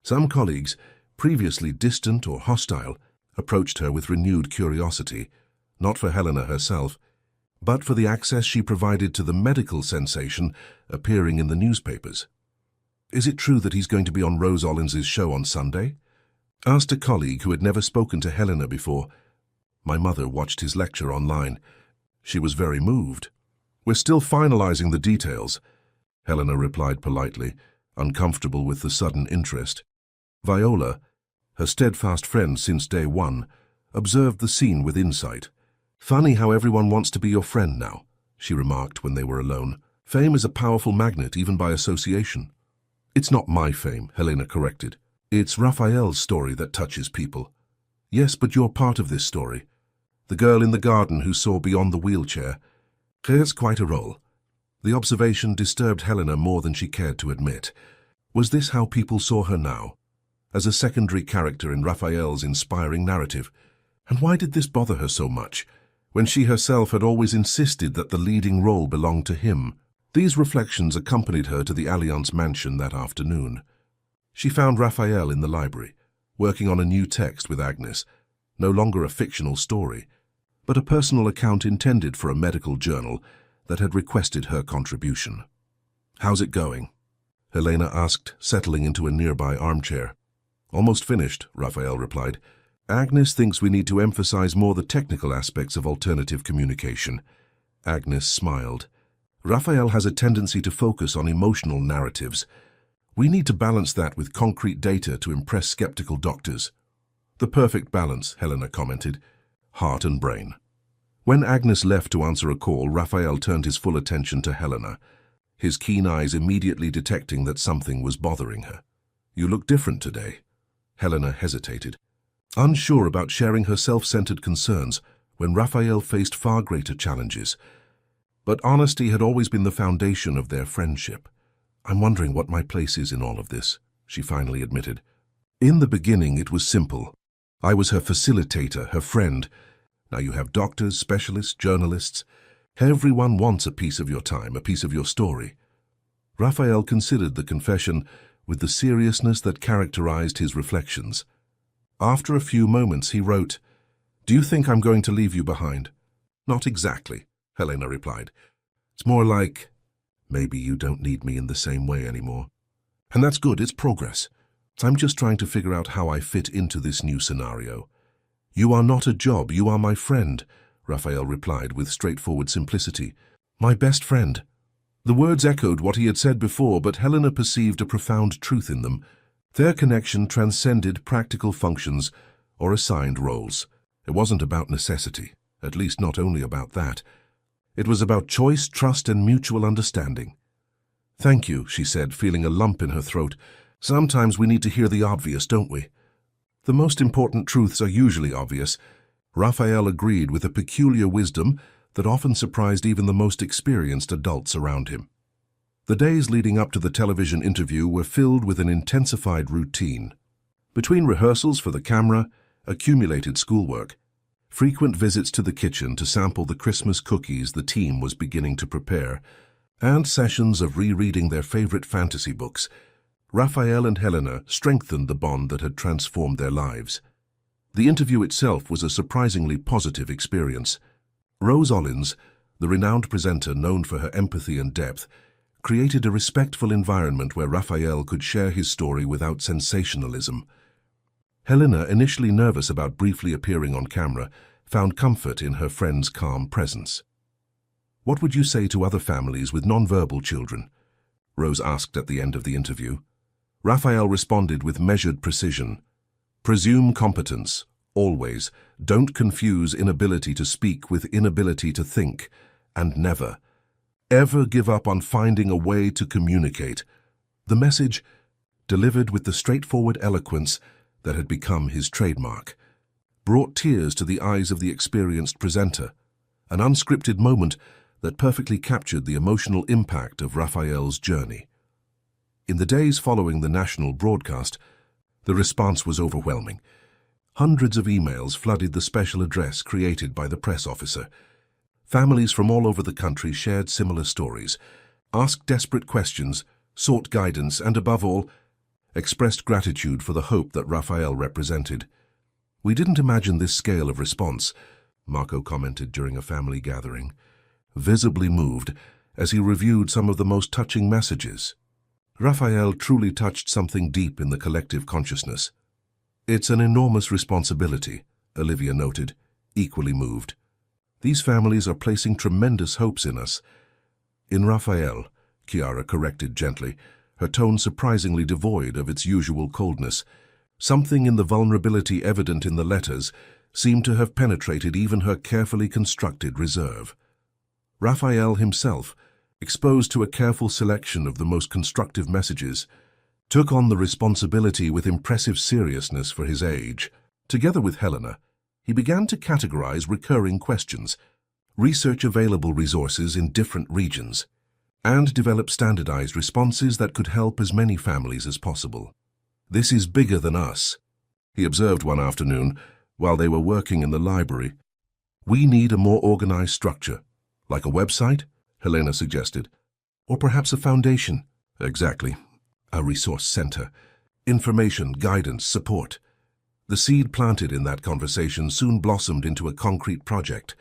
Some colleagues, previously distant or hostile, approached her with renewed curiosity, not for Helena herself, but for the access she provided to the medical sensation appearing in the newspapers. "Is it true that he's going to be on Rose Ollins's show on Sunday?" asked a colleague who had never spoken to Helena before. "My mother watched his lecture online. She was very moved." "We're still finalizing the details," Helena replied politely, uncomfortable with the sudden interest. Viola, her steadfast friend since day one, observed the scene with insight. "Funny how everyone wants to be your friend now," she remarked when they were alone. "Fame is a powerful magnet, even by association." "It's not my fame," Helena corrected. "It's Raphael's story that touches people." "Yes, but you're part of this story. The girl in the garden who saw beyond the wheelchair. There's quite a role." The observation disturbed Helena more than she cared to admit. Was this how people saw her now? As a secondary character in Raphael's inspiring narrative? And why did this bother her so much, when she herself had always insisted that the leading role belonged to him? These reflections accompanied her to the Allianz mansion that afternoon. She found Raphael in the library, working on a new text with Agnes, no longer a fictional story, but a personal account intended for a medical journal that had requested her contribution. "How's it going?" Helena asked, settling into a nearby armchair. "Almost finished," Raphael replied. "Agnes thinks we need to emphasize more the technical aspects of alternative communication. Agnes smiled. Raphael has a tendency to focus on emotional narratives. We need to balance that with concrete data to impress skeptical doctors. The perfect balance, Helena commented. Heart and brain. When Agnes left to answer a call, Raphael turned his full attention to Helena, his keen eyes immediately detecting that something was bothering her. You look different today. Helena hesitated, unsure about sharing her self-centered concerns when Raphael faced far greater challenges. But honesty had always been the foundation of their friendship. I'm wondering what my place is in all of this, she finally admitted. In the beginning, it was simple. I was her facilitator, her friend. Now you have doctors, specialists, journalists. Everyone wants a piece of your time, a piece of your story. Raphael considered the confession with the seriousness that characterized his reflections. After a few moments, he wrote, "Do you think I'm going to leave you behind?" "Not exactly," Helena replied. "It's more like, maybe you don't need me in the same way anymore. And that's good, it's progress. I'm just trying to figure out how I fit into this new scenario." "You are not a job, you are my friend," Raphael replied with straightforward simplicity. "My best friend." The words echoed what he had said before, but Helena perceived a profound truth in them. Their connection transcended practical functions or assigned roles. It wasn't about necessity, at least not only about that. It was about choice, trust, and mutual understanding. "Thank you," she said, feeling a lump in her throat. "Sometimes we need to hear the obvious, don't we?" "The most important truths are usually obvious." Raphael agreed with a peculiar wisdom that often surprised even the most experienced adults around him. The days leading up to the television interview were filled with an intensified routine. Between rehearsals for the camera, accumulated schoolwork, frequent visits to the kitchen to sample the Christmas cookies the team was beginning to prepare, and sessions of rereading their favorite fantasy books, Raphael and Helena strengthened the bond that had transformed their lives. The interview itself was a surprisingly positive experience. Rose Ollins, the renowned presenter known for her empathy and depth, created a respectful environment where Raphael could share his story without sensationalism. Helena, initially nervous about briefly appearing on camera, found comfort in her friend's calm presence. "What would you say to other families with nonverbal children?" Rose asked at the end of the interview. Raphael responded with measured precision. "Presume competence, always. Don't confuse inability to speak with inability to think. And never, ever give up on finding a way to communicate." The message, delivered with the straightforward eloquence that had become his trademark, brought tears to the eyes of the experienced presenter, an unscripted moment that perfectly captured the emotional impact of Raphael's journey. In the days following the national broadcast, the response was overwhelming. Hundreds of emails flooded the special address created by the press officer. Families from all over the country shared similar stories, asked desperate questions, sought guidance, and above all, expressed gratitude for the hope that Raphael represented. "We didn't imagine this scale of response," Marco commented during a family gathering, visibly moved as he reviewed some of the most touching messages. Raphael truly touched something deep in the collective consciousness. "It's an enormous responsibility," Olivia noted, equally moved. "These families are placing tremendous hopes in us." "In Raphael," Chiara corrected gently, her tone surprisingly devoid of its usual coldness. Something in the vulnerability evident in the letters seemed to have penetrated even her carefully constructed reserve. Raphael himself, exposed to a careful selection of the most constructive messages, took on the responsibility with impressive seriousness for his age. Together with Helena, he began to categorize recurring questions, research available resources in different regions, and develop standardized responses that could help as many families as possible. "This is bigger than us," he observed one afternoon while they were working in the library. "We need a more organized structure." "Like a website?" Helena suggested. "Or perhaps a foundation." "Exactly. A resource center. Information, guidance, support." The seed planted in that conversation soon blossomed into a concrete project.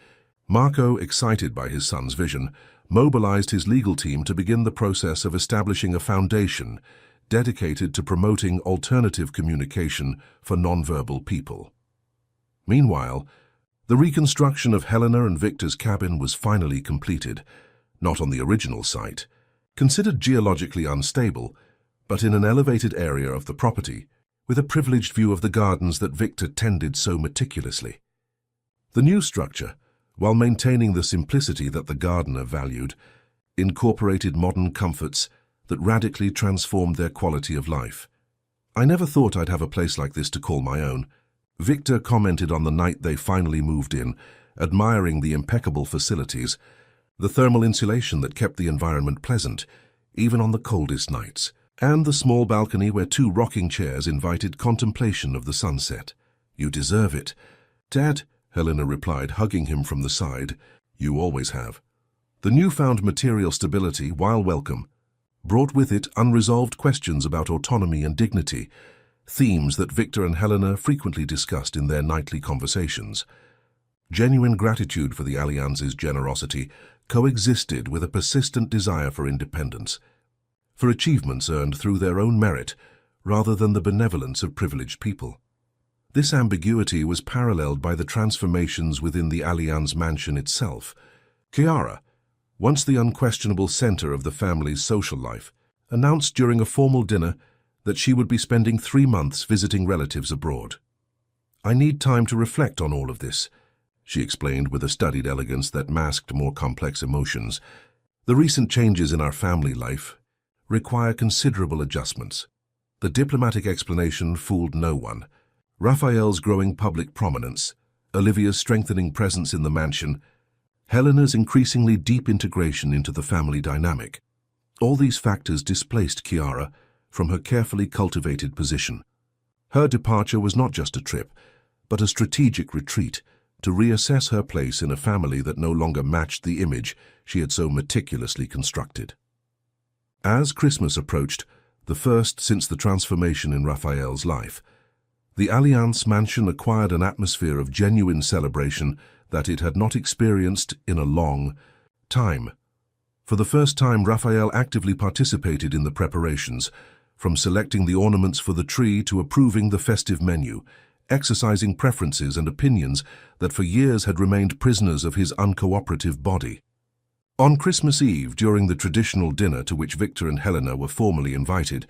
Marco, excited by his son's vision, mobilized his legal team to begin the process of establishing a foundation dedicated to promoting alternative communication for nonverbal people. Meanwhile, The reconstruction of Helena and Victor's cabin was finally completed, not on the original site, considered geologically unstable, but in an elevated area of the property, with a privileged view of the gardens that Victor tended so meticulously. The new structure, while maintaining the simplicity that the gardener valued, incorporated modern comforts that radically transformed their quality of life. "I never thought I'd have a place like this to call my own," Victor commented on the night they finally moved in, admiring the impeccable facilities, the thermal insulation that kept the environment pleasant, even on the coldest nights, and the small balcony where 2 rocking chairs invited contemplation of the sunset. "You deserve it." "Dad," Helena replied, hugging him from the side, "you always have." The newfound material stability, while welcome, brought with it unresolved questions about autonomy and dignity, themes that Victor and Helena frequently discussed in their nightly conversations. Genuine gratitude for the Allianz's generosity coexisted with a persistent desire for independence, for achievements earned through their own merit rather than the benevolence of privileged people. This ambiguity was paralleled by the transformations within the Allianz mansion itself. Chiara, once the unquestionable center of the family's social life, announced during a formal dinner that she would be spending 3 months visiting relatives abroad. "I need time to reflect on all of this," she explained with a studied elegance that masked more complex emotions. "The recent changes in our family life require considerable adjustments." The diplomatic explanation fooled no one. Raphael's growing public prominence, Olivia's strengthening presence in the mansion, Helena's increasingly deep integration into the family dynamic. All these factors displaced Chiara from her carefully cultivated position. Her departure was not just a trip, but a strategic retreat to reassess her place in a family that no longer matched the image she had so meticulously constructed. As Christmas approached, the first since the transformation in Raphael's life, the Allianz mansion acquired an atmosphere of genuine celebration that it had not experienced in a long time. For the first time, Raphael actively participated in the preparations, from selecting the ornaments for the tree to approving the festive menu, exercising preferences and opinions that for years had remained prisoners of his uncooperative body. On Christmas Eve, during the traditional dinner to which Victor and Helena were formally invited,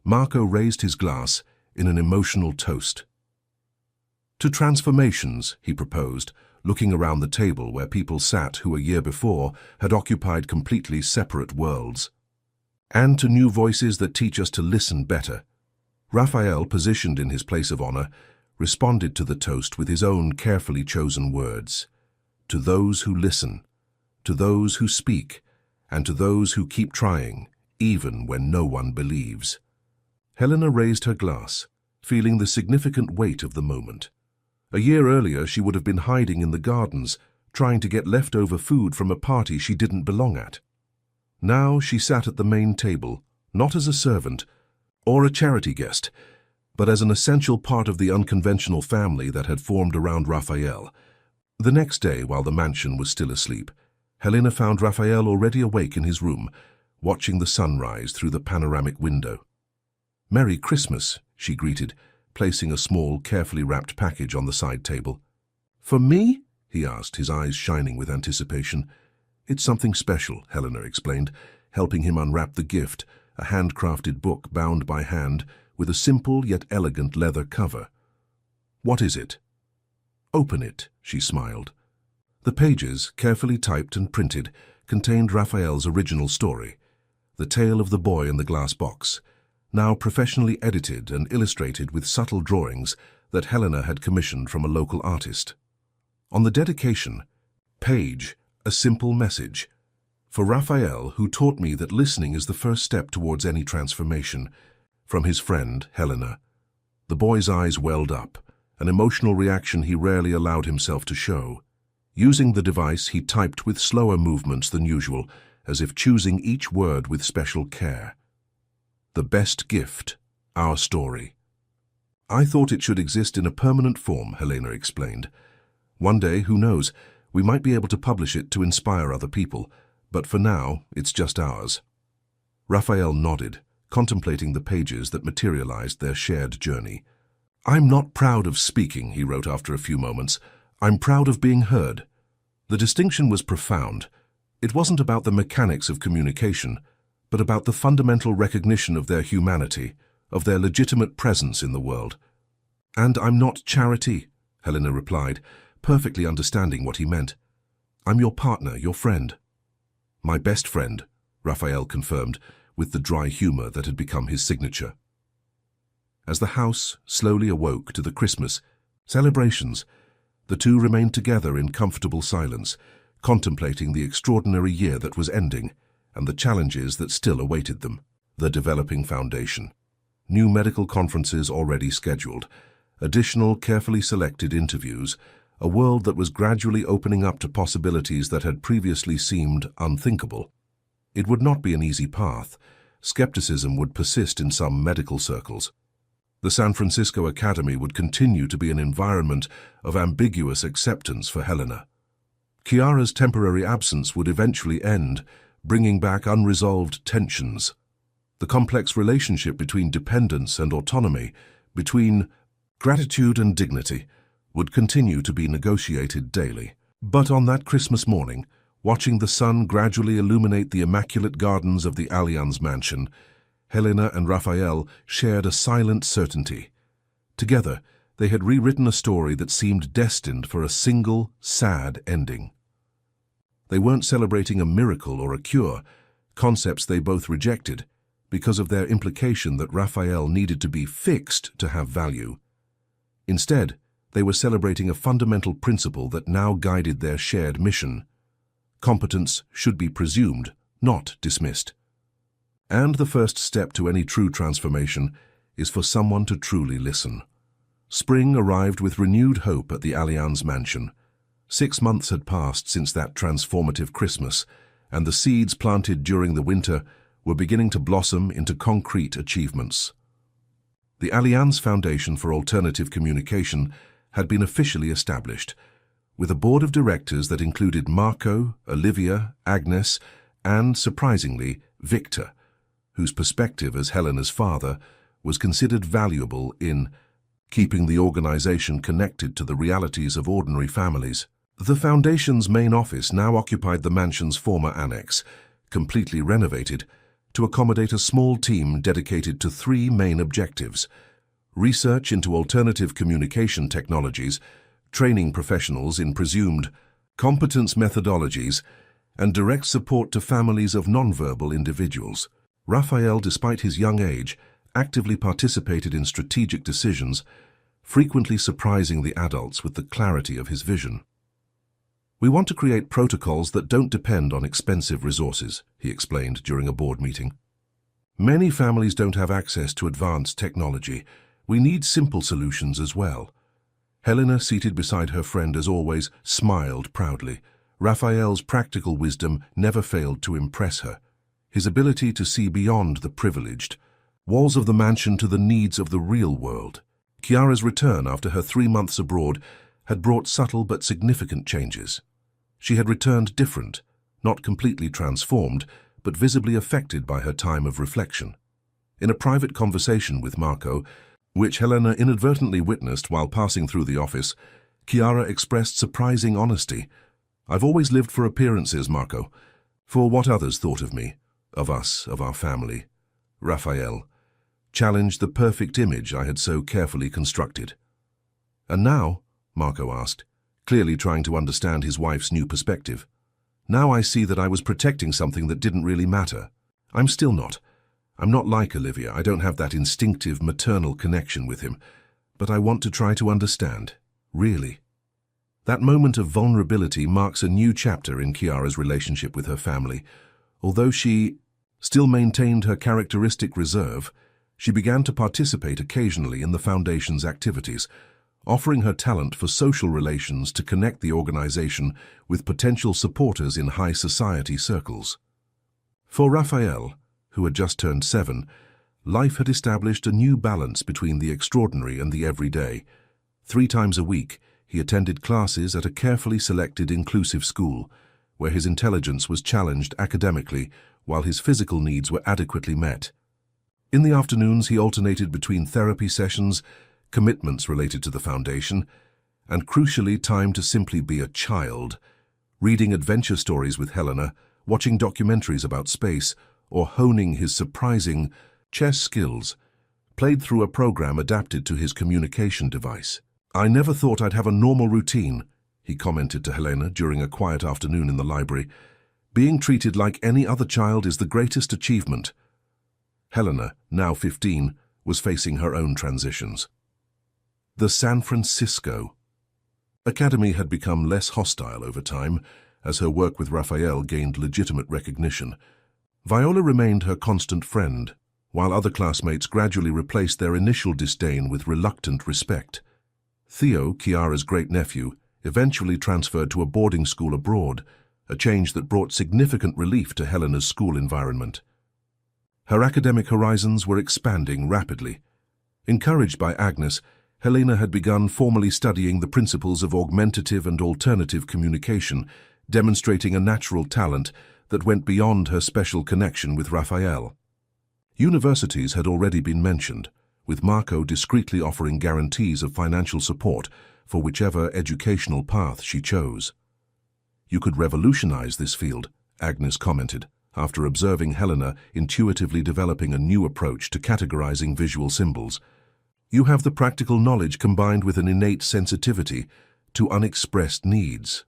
Marco raised his glass in an emotional toast. "To transformations," he proposed, looking around the table where people sat who a year before had occupied completely separate worlds. "And to new voices that teach us to listen better." Raphael, positioned in his place of honor, responded to the toast with his own carefully chosen words. "To those who listen, to those who speak, and to those who keep trying, even when no one believes." Helena raised her glass, feeling the significant weight of the moment. A year earlier, she would have been hiding in the gardens, trying to get leftover food from a party she didn't belong at. Now she sat at the main table, not as a servant or a charity guest, but as an essential part of the unconventional family that had formed around Raphael. The next day, while the mansion was still asleep, Helena found Raphael already awake in his room, watching the sunrise through the panoramic window. "Merry Christmas," she greeted, placing a small, carefully wrapped package on the side table. "For me?" he asked, his eyes shining with anticipation. "It's something special," Helena explained, helping him unwrap the gift, a handcrafted book bound by hand with a simple yet elegant leather cover. "What is it?" "Open it," she smiled. The pages, carefully typed and printed, contained Raphael's original story, the tale of the boy in the glass box, now professionally edited and illustrated with subtle drawings that Helena had commissioned from a local artist. On the dedication page, a simple message. "For Raphael, who taught me that listening is the first step towards any transformation," from his friend, Helena. The boy's eyes welled up, an emotional reaction he rarely allowed himself to show. Using the device, he typed with slower movements than usual, as if choosing each word with special care. "The best gift, our story." "I thought it should exist in a permanent form," Helena explained. "One day, who knows, we might be able to publish it to inspire other people, but for now, it's just ours." Raphael nodded, contemplating the pages that materialized their shared journey. "I'm not proud of speaking," he wrote after a few moments. I'm proud of being heard. The distinction was profound. It wasn't about the mechanics of communication, but about the fundamental recognition of their humanity, of their legitimate presence in the world. And I'm not charity, Helena replied, perfectly understanding what he meant. I'm your partner, your friend. My best friend, Raphael confirmed, with the dry humor that had become his signature. As the house slowly awoke to the Christmas celebrations, the two remained together in comfortable silence, contemplating the extraordinary year that was ending and the challenges that still awaited them. The developing foundation. New medical conferences already scheduled, additional carefully selected interviews, a world that was gradually opening up to possibilities that had previously seemed unthinkable. It would not be an easy path. Skepticism would persist in some medical circles. The San Francisco Academy would continue to be an environment of ambiguous acceptance for Helena. Chiara's temporary absence would eventually end, bringing back unresolved tensions. The complex relationship between dependence and autonomy, between gratitude and dignity, would continue to be negotiated daily. But on that Christmas morning, watching the sun gradually illuminate the immaculate gardens of the Allianz mansion, Helena and Raphael shared a silent certainty. Together, they had rewritten a story that seemed destined for a single, sad ending. They weren't celebrating a miracle or a cure, concepts they both rejected, because of their implication that Raphael needed to be fixed to have value. Instead, they were celebrating a fundamental principle that now guided their shared mission. Competence should be presumed, not dismissed. And the first step to any true transformation is for someone to truly listen. Spring arrived with renewed hope at the Allianz mansion. 6 months had passed since that transformative Christmas, and the seeds planted during the winter were beginning to blossom into concrete achievements. The Allianz Foundation for Alternative Communication had been officially established, with a board of directors that included Marco, Olivia, Agnes, and, surprisingly, Victor, whose perspective as Helena's father was considered valuable in keeping the organization connected to the realities of ordinary families. The Foundation's main office now occupied the mansion's former annex, completely renovated, to accommodate a small team dedicated to 3 main objectives: research into alternative communication technologies, training professionals in presumed competence methodologies, and direct support to families of nonverbal individuals. Raphael, despite his young age, actively participated in strategic decisions, frequently surprising the adults with the clarity of his vision. We want to create protocols that don't depend on expensive resources, he explained during a board meeting. Many families don't have access to advanced technology. We need simple solutions as well. Helena, seated beside her friend as always, smiled proudly. Raphael's practical wisdom never failed to impress her. His ability to see beyond the privileged walls of the mansion to the needs of the real world. Chiara's return after her 3 months abroad had brought subtle but significant changes. She had returned different, not completely transformed, but visibly affected by her time of reflection. In a private conversation with Marco, which Helena inadvertently witnessed while passing through the office, Chiara expressed surprising honesty. "I've always lived for appearances, Marco, for what others thought of me, of us, of our family." Raphael challenged the perfect image I had so carefully constructed. "And now?" Marco asked, clearly trying to understand his wife's new perspective. "Now I see that I was protecting something that didn't really matter. I'm still not. I'm not like Olivia. I don't have that instinctive maternal connection with him. But I want to try to understand. Really." That moment of vulnerability marks a new chapter in Chiara's relationship with her family. Although she still maintained her characteristic reserve, she began to participate occasionally in the Foundation's activities, offering her talent for social relations to connect the organization with potential supporters in high society circles. For Raphael, who had just turned 7, life had established a new balance between the extraordinary and the everyday. 3 times a week, he attended classes at a carefully selected inclusive school, where his intelligence was challenged academically while his physical needs were adequately met. In the afternoons, he alternated between therapy sessions, commitments related to the Foundation, and crucially time to simply be a child, reading adventure stories with Helena, watching documentaries about space, or honing his surprising chess skills, played through a program adapted to his communication device. "I never thought I'd have a normal routine," he commented to Helena during a quiet afternoon in the library. "Being treated like any other child is the greatest achievement." Helena, now 15, was facing her own transitions. The San Francisco Academy had become less hostile over time as her work with Raphael gained legitimate recognition. Viola remained her constant friend, while other classmates gradually replaced their initial disdain with reluctant respect. Theo, Chiara's great-nephew, eventually transferred to a boarding school abroad, a change that brought significant relief to Helena's school environment. Her academic horizons were expanding rapidly. Encouraged by Agnes, Helena had begun formally studying the principles of augmentative and alternative communication, demonstrating a natural talent that went beyond her special connection with Raphael. Universities had already been mentioned, with Marco discreetly offering guarantees of financial support for whichever educational path she chose. "You could revolutionize this field," Agnes commented, after observing Helena intuitively developing a new approach to categorizing visual symbols. "You have the practical knowledge combined with an innate sensitivity to unexpressed needs."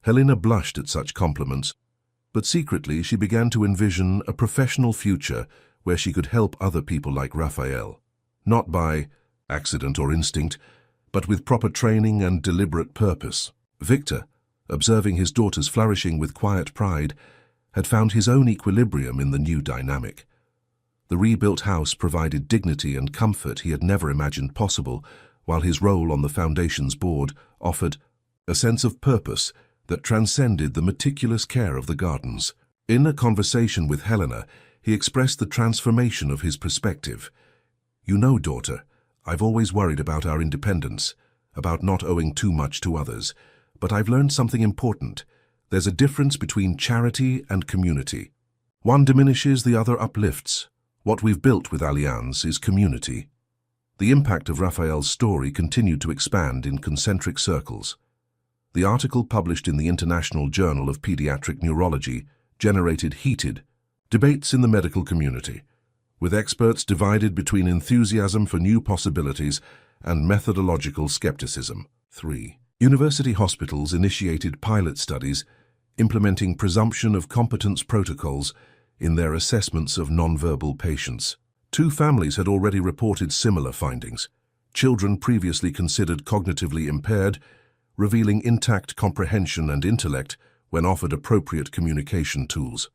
Helena blushed at such compliments, but secretly she began to envision a professional future where she could help other people like Raphael, not by accident or instinct, but with proper training and deliberate purpose. Victor, observing his daughters flourishing with quiet pride, had found his own equilibrium in the new dynamic. The rebuilt house provided dignity and comfort he had never imagined possible, while his role on the Foundation's board offered a sense of purpose that transcended the meticulous care of the gardens. In a conversation with Helena, he expressed the transformation of his perspective. "You know, daughter, I've always worried about our independence, about not owing too much to others, but I've learned something important. There's a difference between charity and community. One diminishes, the other uplifts. What we've built with Allianz is community." The impact of Raphael's story continued to expand in concentric circles. The article published in the International Journal of Pediatric Neurology generated heated debates in the medical community, with experts divided between enthusiasm for new possibilities and methodological skepticism. 3. University hospitals initiated pilot studies implementing presumption of competence protocols in their assessments of nonverbal patients. 2 families had already reported similar findings. Children previously considered cognitively impaired, revealing intact comprehension and intellect when offered appropriate communication tools.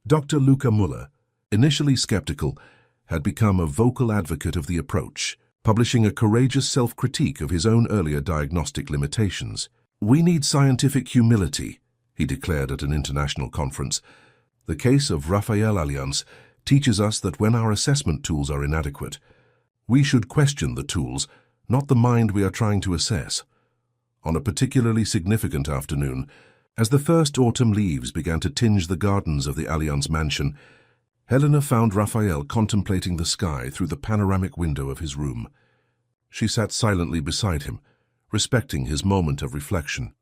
Dr. Luca Muller, initially skeptical, had become a vocal advocate of the approach, publishing a courageous self-critique of his own earlier diagnostic limitations. "We need scientific humility," he declared at an international conference. "The case of Raphael Allianz teaches us that when our assessment tools are inadequate, we should question the tools, not the mind we are trying to assess." On a particularly significant afternoon, as the first autumn leaves began to tinge the gardens of the Allianz mansion, Helena found Raphael contemplating the sky through the panoramic window of his room. She sat silently beside him, respecting his moment of reflection.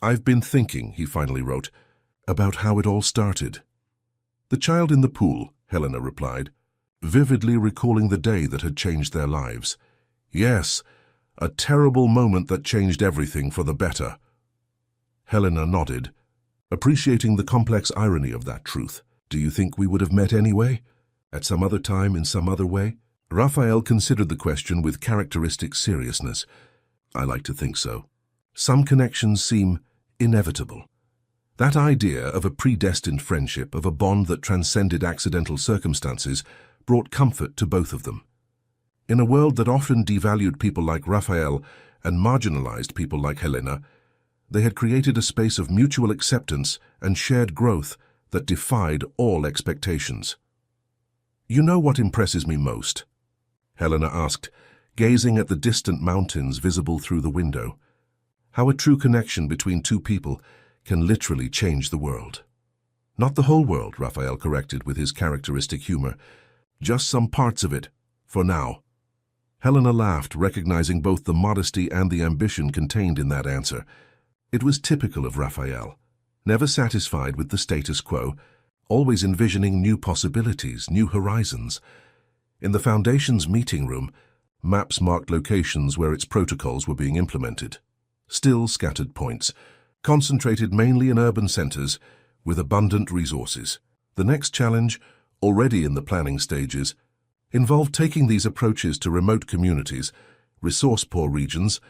"I've been thinking," he finally wrote, "about how it all started." "The child in the pool," Helena replied, vividly recalling the day that had changed their lives. "Yes, a terrible moment that changed everything for the better." Helena nodded, appreciating the complex irony of that truth. "Do you think we would have met anyway? At some other time, in some other way?" Raphael considered the question with characteristic seriousness. "I like to think so. Some connections seem inevitable." That idea of a predestined friendship, of a bond that transcended accidental circumstances, brought comfort to both of them. In a world that often devalued people like Raphael and marginalized people like Helena, they had created a space of mutual acceptance and shared growth that defied all expectations. "You know what impresses me most?" Helena asked, gazing at the distant mountains visible through the window. "How a true connection between 2 people can literally change the world." "Not the whole world," Raphael corrected with his characteristic humor. "Just some parts of it, for now." Helena laughed, recognizing both the modesty and the ambition contained in that answer. It was typical of Raphael, never satisfied with the status quo, always envisioning new possibilities, new horizons. In the Foundation's meeting room, maps marked locations where its protocols were being implemented. Still scattered points, concentrated mainly in urban centers with abundant resources. The next challenge, already in the planning stages, involved taking these approaches to remote communities, resource-poor regions,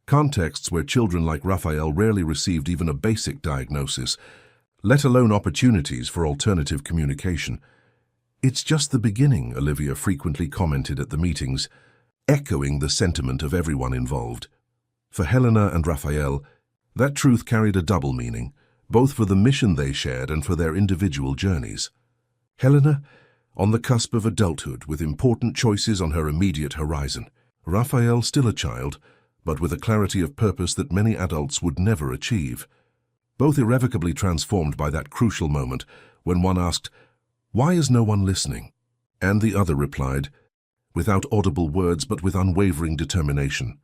contexts where children like Raphael rarely received even a basic diagnosis, let alone opportunities for alternative communication. "It's just the beginning," Olivia frequently commented at the meetings, echoing the sentiment of everyone involved. For Helena and Raphael, that truth carried a double meaning, both for the mission they shared and for their individual journeys. Helena, on the cusp of adulthood with important choices on her immediate horizon. Raphael, still a child, but with a clarity of purpose that many adults would never achieve. Both irrevocably transformed by that crucial moment when one asked, "Why is no one listening?" And the other replied, without audible words but with unwavering determination,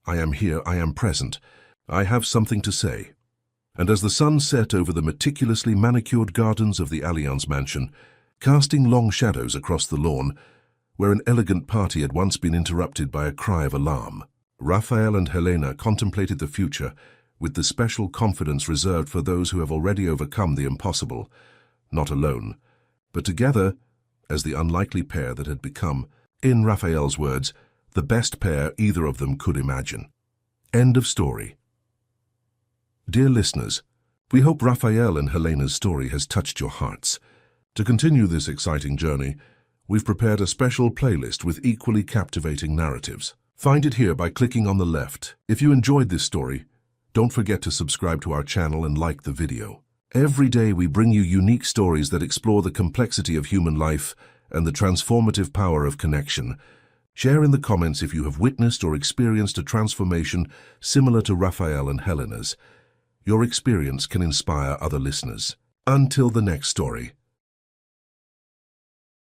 "I am here, I am present, I have something to say." And as the sun set over the meticulously manicured gardens of the Allianz mansion, casting long shadows across the lawn, where an elegant party had once been interrupted by a cry of alarm, Raphael and Helena contemplated the future with the special confidence reserved for those who have already overcome the impossible, not alone, but together as the unlikely pair that had become, in Raphael's words, the best pair either of them could imagine. End of story. Dear listeners, we hope Raphael and Helena's story has touched your hearts. To continue this exciting journey, we've prepared a special playlist with equally captivating narratives. Find it here by clicking on the left. If you enjoyed this story, don't forget to subscribe to our channel and like the video. Every day we bring you unique stories that explore the complexity of human life and the transformative power of connection. Share in the comments if you have witnessed or experienced a transformation similar to Raphael and Helena's. Your experience can inspire other listeners. Until the next story.